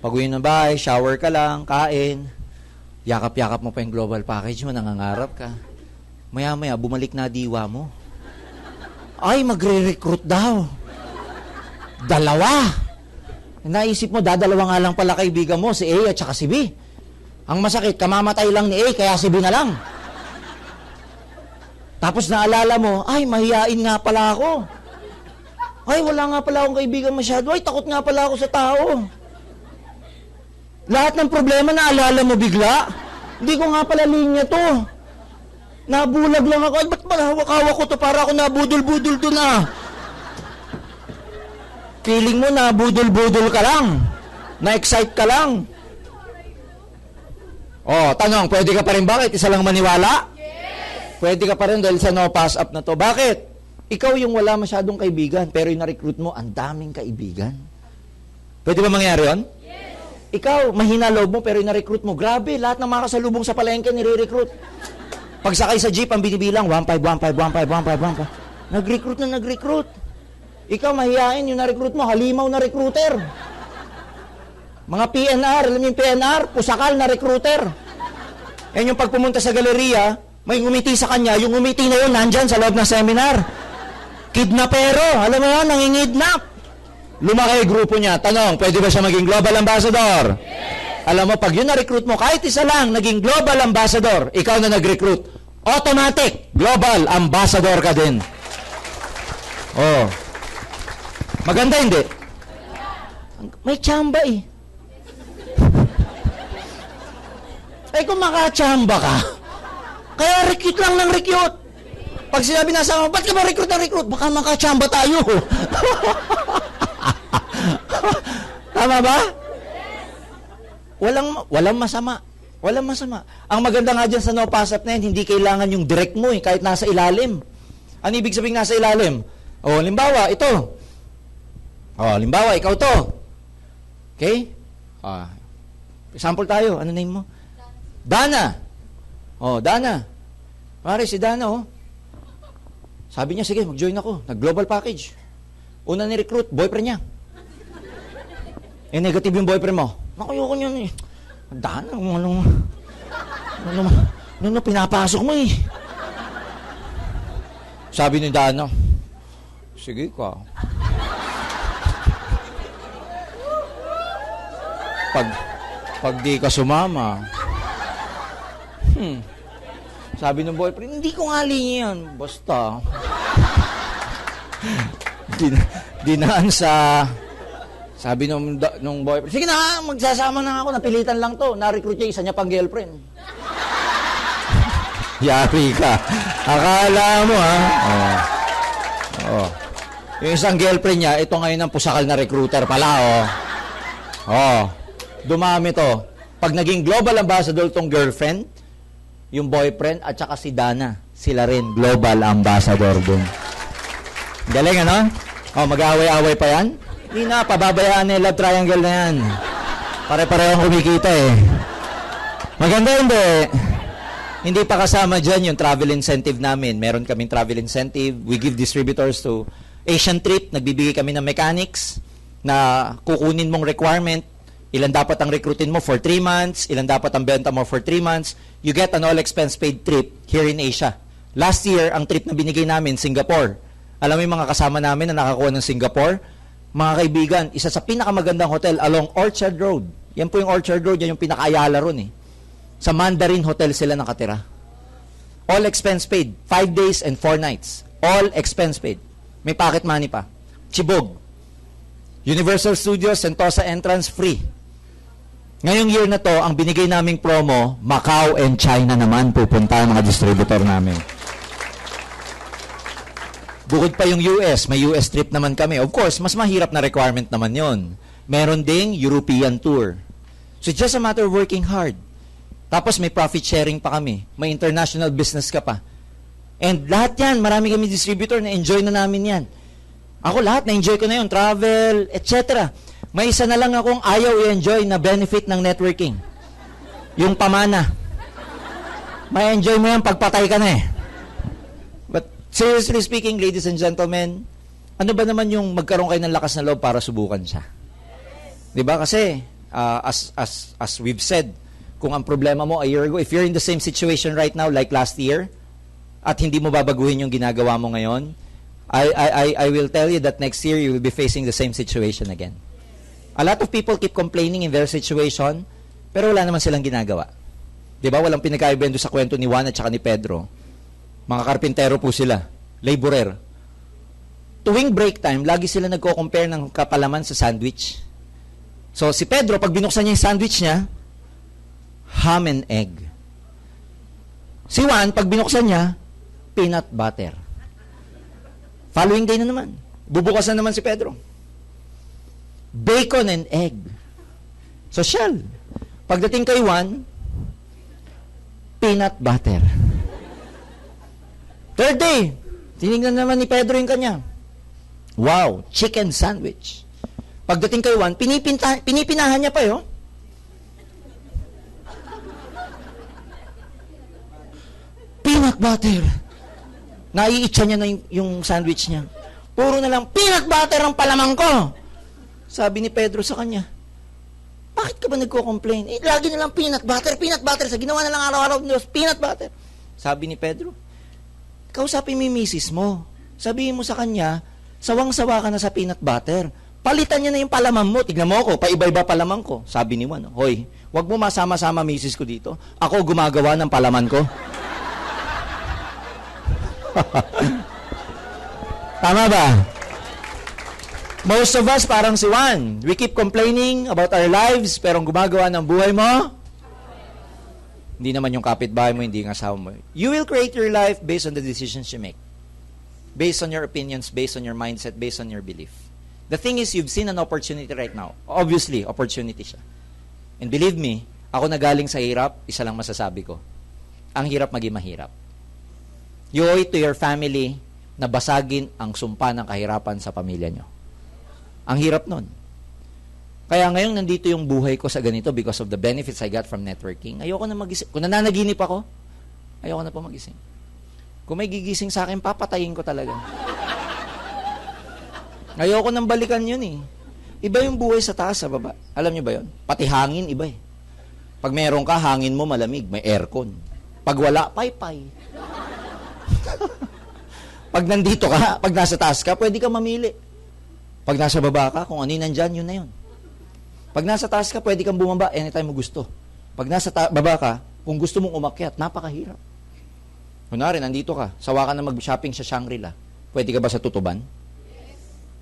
Pag-uwi ng bahay, shower ka lang, kain, yakap-yakap mo pa yung global package mo, nangangarap ka. Maya-maya, bumalik na diwa mo. Ay, magre-recruit daw. 2. Naisip mo, dadalawa nga lang pala kaibigan mo, si A at saka si B. Ang masakit, kamamatay lang ni A, kaya si B na lang. Tapos naalala mo, ay, mahiyain nga pala ako. Ay, wala nga pala akong kaibigan masyado. Ay, takot nga pala ako sa tao. Lahat ng problema naalala mo bigla. Hindi ko nga pala linya to. Nabulag lang ako. Ay, ba't malawak-hawak ko to? Para ako nabudol-budol doon ah. Feeling mo nabudol-budol ka lang. Na-excite ka lang. Oh, tanong, pwede ka pa rin bakit? Isa lang maniwala? Pwede ka pa rin dahil sa no pass up na to. Bakit? Ikaw yung wala masyadong kaibigan, pero yung na-recruit mo, ang daming kaibigan. Pwede ba mangyari yun? Yes. Ikaw, mahina loob mo, pero yung na-recruit mo, grabe, lahat ng mga kasalubong sa palengke, nire-recruit. Pag sakay sa jeep, ang binibilang, 1-5, 1-5, 1-5, 1-5, 1-5. Nag-recruit na nag-recruit. Ikaw, mahihain yung na-recruit mo, halimaw na recruiter. Mga PNR, alam mo yung PNR? Pusakal na recruiter. Yan yung pag pumunta sa galeriya, may ngumiti sa kanya, yung ngumiti na yun, nandyan sa loob ng seminar. Kidnapero, alam mo yan, nangingidnap. Lumaki yung grupo niya. Tanong, pwede ba siya maging global ambassador? Yes. Alam mo, pag yun na-recruit mo, kahit isa lang, naging global ambassador, ikaw na nag-recruit, automatic, global ambassador ka din. Oh. Maganda hindi? May tsamba eh. Ay kung makatsamba ka, kaya recruit lang ng recruit. Pag sinabi na sa ba't ka ba recruit ng recruit? Baka makatsamba tayo. Tama ba? Walang masama. Walang masama. Ang maganda nga dyan sa no pass up na yan, hindi kailangan yung direct mo eh, kahit nasa ilalim. Ano ibig sabihin nasa ilalim? O, limbawa, ito. O, limbawa, ikaw to. Okay? Example tayo. Ano name mo? Dana. O, Dana. Pare, si Dana, oh. Sabi niya, sige, mag-join ako. Nag-global package. Una ni-recruit, boyfriend niya. Negative yung boyfriend mo. Nakayoko niyan eh. Dana, ano pinapasok mo eh. Sabi ni Dana, sige ka. Pag di ka sumama, sabi ng boyfriend, hindi ko nga linya yan. Basta. Dinaan sa... Sabi nung boyfriend, sige na, magsasama na ako, napilitan lang to. Na-recruit niya, isa niya pang girlfriend. Yari ka. Akala mo, ha? Oh. Yung isang girlfriend niya, ito ngayon ang pusakal na recruiter pala, oh. Dumami to. Pag naging global ambassador tong girlfriend, yung boyfriend at saka si Dana, sila rin global ambassador din. Galing, ano? Oh, mag-away-away pa yan? Hindi na, pababayaan na yung love triangle na yan. Pare-parehong kumikita eh. Maganda hindi. Hindi pa kasama dyan yung travel incentive namin. Meron kaming travel incentive. We give distributors to Asian trip. Nagbibigay kami ng mechanics na kukunin mong requirement. Ilan dapat ang recruitin mo for 3 months. Ilan dapat ang benta mo for 3 months. You get an all-expense paid trip here in Asia. Last year, ang trip na binigay namin, Singapore. Alam mo yung mga kasama namin na nakakuha ng Singapore? Mga kaibigan, isa sa pinakamagandang hotel along Orchard Road. Yan po yung Orchard Road, yan yung pinaka-Ayala ron eh. Sa Mandarin Hotel sila nakatira. All expense paid. 5 days and 4 nights. All expense paid. May pocket money pa. Chibog. Universal Studios, Sentosa entrance free. Ngayong year na to, ang binigay naming promo, Macau and China naman pupunta ang mga distributor namin. Bukod pa yung US, may US trip naman kami. Of course, mas mahirap na requirement naman yon. Meron ding European tour. So it's just a matter of working hard. Tapos may profit sharing pa kami. May international business ka pa. And lahat yan, marami kami distributor na enjoy na namin yan. Ako lahat, na-enjoy ko na yun. Travel, etc. May isa na lang akong ayaw i-enjoy na benefit ng networking. Yung pamana. May enjoy mo yan pagpatay ka na eh. But seriously speaking, ladies and gentlemen, ano ba naman yung magkaroon kayo ng lakas na loob para subukan siya? Diba? Kasi, as we've said, kung ang problema mo a year ago, if you're in the same situation right now like last year, at hindi mo babaguhin yung ginagawa mo ngayon, I will tell you that next year you will be facing the same situation again. A lot of people keep complaining in their situation, pero wala naman silang ginagawa. Diba? Walang pinagkaiba doon sa kwento ni Juan at saka ni Pedro. Mga karpintero po sila. Laborer. Tuwing break time, lagi sila nagko-compare ng kapalaman sa sandwich. So, si Pedro, pag binuksan niya yung sandwich niya, ham and egg. Si Juan, pag binuksan niya, peanut butter. Following day na naman. Bubukas na naman si Pedro. Bacon and egg. Social. Pagdating kay Juan, peanut butter. Third day, tinignan naman ni Pedro yung kanya. Wow, chicken sandwich. Pagdating kay Juan, pinipinahan niya pa yun. Peanut butter. Naiitsa niya na yung sandwich niya. Puro na lang, peanut butter ang palamang ko. Sabi ni Pedro sa kanya, bakit ka ba nagko-complain? Lagi na lang peanut butter. Sa ginawa na lang araw-araw ng Diyos, peanut butter. Sabi ni Pedro, kausapin mo yung misis mo. Sabihin mo sa kanya, sawang-sawa ka na sa peanut butter. Palitan niya na yung palaman mo. Tignan mo ako, paiba-iba palaman ko. Sabi ni Juan, hoy, wag mo masama-sama misis ko dito. Ako gumagawa ng palaman ko. Tama ba? Most of us parang si Juan. We keep complaining about our lives, pero ang gumagawa ng buhay mo, hindi naman yung kapitbahay mo, hindi yung asawa mo. You will create your life based on the decisions you make. Based on your opinions, based on your mindset, based on your belief. The thing is, you've seen an opportunity right now. Obviously, opportunity siya. And believe me, ako na galing sa hirap, isa lang masasabi ko. Ang hirap maging mahirap. You owe it to your family na basagin ang sumpa ng kahirapan sa pamilya nyo. Ang hirap nun. Kaya ngayon nandito yung buhay ko sa ganito because of the benefits I got from networking. Ayoko na magising. Kung nananaginip ako, ayoko na po magising. Kung may gigising sa akin, papatayin ko talaga. Ayoko nang balikan yun eh. Iba yung buhay sa taas, sa baba. Alam niyo ba yun? Pati hangin, iba eh. Pag meron ka, hangin mo malamig, may aircon. Pag wala, pay-pay. Pag nandito ka, pag nasa taas ka, pwede ka mamili. Pag nasa baba ka, kung ano yung nandyan, yun na yun. Pag nasa taas ka, pwede kang bumaba anytime mo gusto. Pag nasa baba ka, kung gusto mong umakyat, napakahirap. Kunwari, nandito ka, sawa ka na mag-shopping sa Shangri-La. Pwede ka ba sa Tutuban?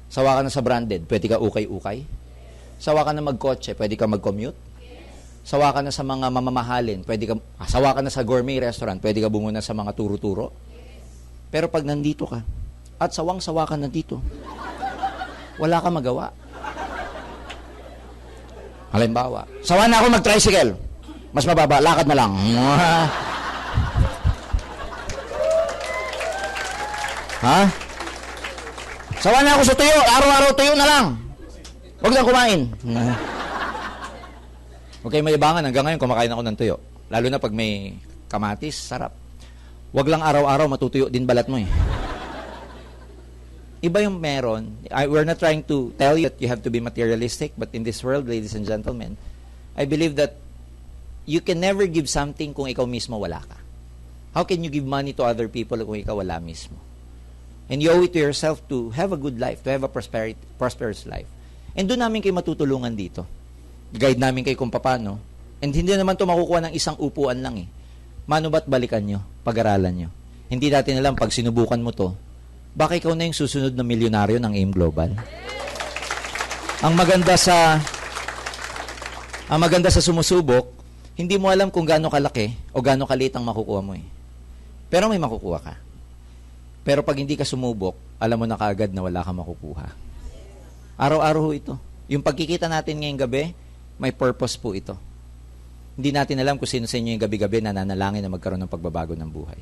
Sawa ka na sa branded, pwede ka ukay-ukay? Sawa ka na magkotse, pwede ka mag-commute? Sawa ka na sa mga mamamahalin, sawa ka na sa gourmet restaurant, pwede ka bumuna sa mga turo-turo? Pero pag nandito ka, at sawang-sawa ka na dito, wala ka magawa. Halimbawa, sawa na ako mag-tricycle. Mas mababa, lakad na lang. Ha? Sawa na ako sa tuyo. Araw-araw tuyo na lang. Huwag lang kumain. Okay, may ibangan. Hanggang ngayon, kumakain ako ng tuyo. Lalo na pag may kamatis, sarap. Huwag lang araw-araw, matutuyo din balat mo eh. Iba yung meron. We're not trying to tell you that you have to be materialistic, but in this world, ladies and gentlemen, I believe that you can never give something kung ikaw mismo wala ka. How can you give money to other people kung ikaw wala mismo? And you owe it to yourself to have a good life, to have a prosperous life. And doon namin kayo matutulungan dito. Guide namin kayo kung paano. And hindi naman ito makukuha ng isang upuan lang eh. Mano ba't balikan nyo? Pag-aralan nyo. Hindi natin alam, pag sinubukan mo to, baka ikaw na yung susunod na milyonaryo ng AIM Global. Ang maganda sa sumusubok, hindi mo alam kung gaano kalaki o gaano kaliit ang makukuha mo eh. Pero may makukuha ka. Pero pag hindi ka sumubok, alam mo na kaagad na wala kang makukuha. Araw-araw ito. Yung pagkikita natin ngayong gabi, may purpose po ito. Hindi natin alam kung sino sa inyo yung gabi-gabi na nanalangin na magkaroon ng pagbabago ng buhay.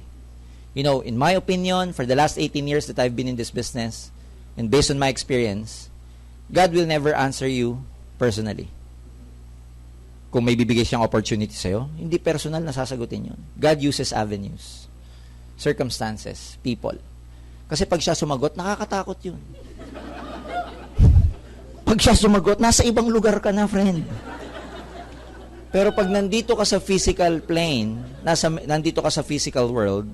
You know, in my opinion, for the last 18 years that I've been in this business, and based on my experience, God will never answer you personally. Kung may bibigay siyang opportunity sa'yo, hindi personal na sasagutin yun. God uses avenues, circumstances, people. Kasi pag siya sumagot, nakakatakot yun. Pag siya sumagot, nasa ibang lugar ka na, friend. Pero pag nandito ka sa physical plane, nandito ka sa physical world,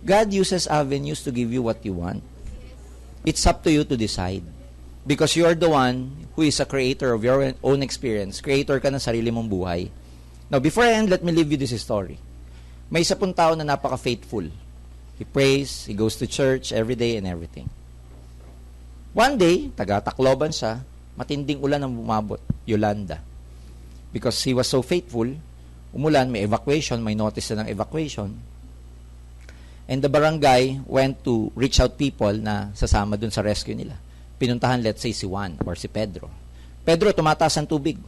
God uses avenues to give you what you want. It's up to you to decide. Because you're the one who is a creator of your own experience. Creator ka ng sarili mong buhay. Now, before I end, let me leave you this story. May isa pong tao na napaka-faithful. He prays, he goes to church every day and everything. One day, taga-Tacloban siya, matinding ulan ang bumabot, Yolanda. Because he was so faithful, umulan, may evacuation, may notice na ng evacuation. And the barangay went to reach out people na sasama dun sa rescue nila. Pinuntahan, let's say, si Juan or si Pedro. Pedro, tumataas ang tubig.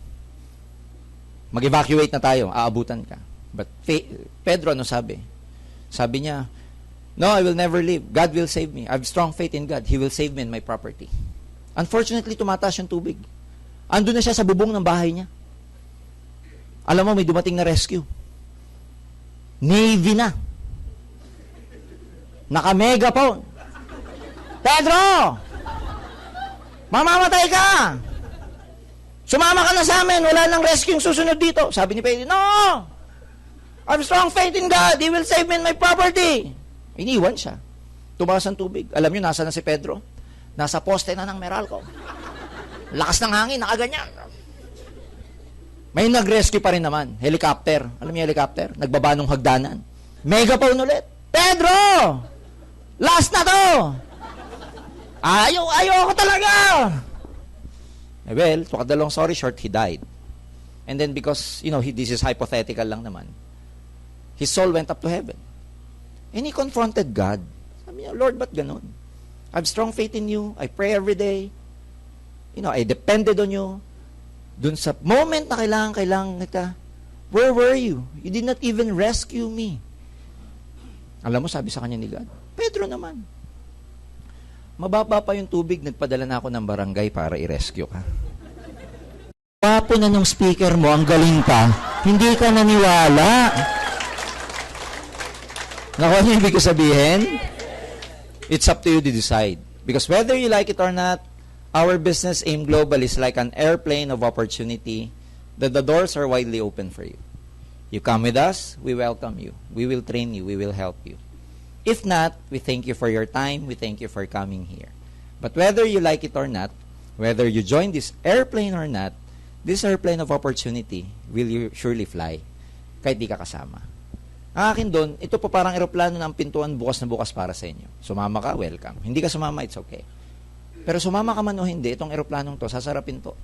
Mag-evacuate na tayo, aabutan ka. But Pedro, ano sabi? Sabi niya, no, I will never leave. God will save me. I have strong faith in God. He will save me and my property. Unfortunately, tumataas yung tubig. Andun na siya sa bubong ng bahay niya. Alam mo, may dumating na rescue. Navy na. Naka-megaphone. Pedro! Mamamatay ka! Sumama ka na sa amin, wala nang rescue yung susunod dito. Sabi ni Pedro, no! I have strong faith in God, He will save me and my property. Iniwan siya. Tumaas ang tubig. Alam niyo, nasa na si Pedro? Nasa poste na ng Meralco. Lakas ng hangin, nakaganyan. May nag-rescue pa rin naman. Helicopter. Alam niyo helicopter? Nagbaba ng hagdanan. Megaphone ulit. Pedro! Last na to! Ayaw ko talaga! Well, to cut the long story short, he died. And then because, this is hypothetical lang naman, his soul went up to heaven. And he confronted God. Sabi niya, Lord, ba't ganun? I have strong faith in you. I pray every day. I depended on you. Dun sa moment na kailangan kita, where were you? You did not even rescue me. Alam mo, sabi sa kanya ni God, Pedro naman. Mababa pa yung tubig, nagpadala na ako ng barangay para i-rescue ka. Papo na nung speaker mo, ang galing pa, hindi ka naniwala. Nakuha niyo yung ibig sabihin? It's up to you to decide. Because whether you like it or not, our business AIM Global is like an airplane of opportunity that the doors are widely open for you. You come with us, we welcome you. We will train you, we will help you. If not, we thank you for your time, we thank you for coming here. But whether you like it or not, whether you join this airplane or not, this airplane of opportunity will you surely fly kahit di ka kasama. Ang akin doon, ito pa parang eroplano ng pintuan bukas na bukas para sa inyo. Sumama ka, welcome. Hindi ka sumama, it's okay. Pero sumama ka man o hindi, itong eroplanong to, sasarapin to.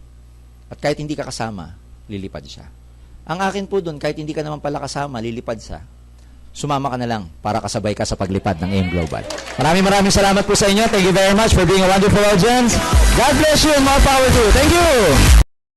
At kahit hindi ka kasama, lilipad siya. Ang akin po doon, kahit hindi ka naman pala kasama, lilipad siya. Sumama ka na lang para kasabay ka sa paglipad ng AIM Global. Maraming salamat po sa inyo. Thank you very much for being a wonderful audience. God bless you and more power to you. Thank you!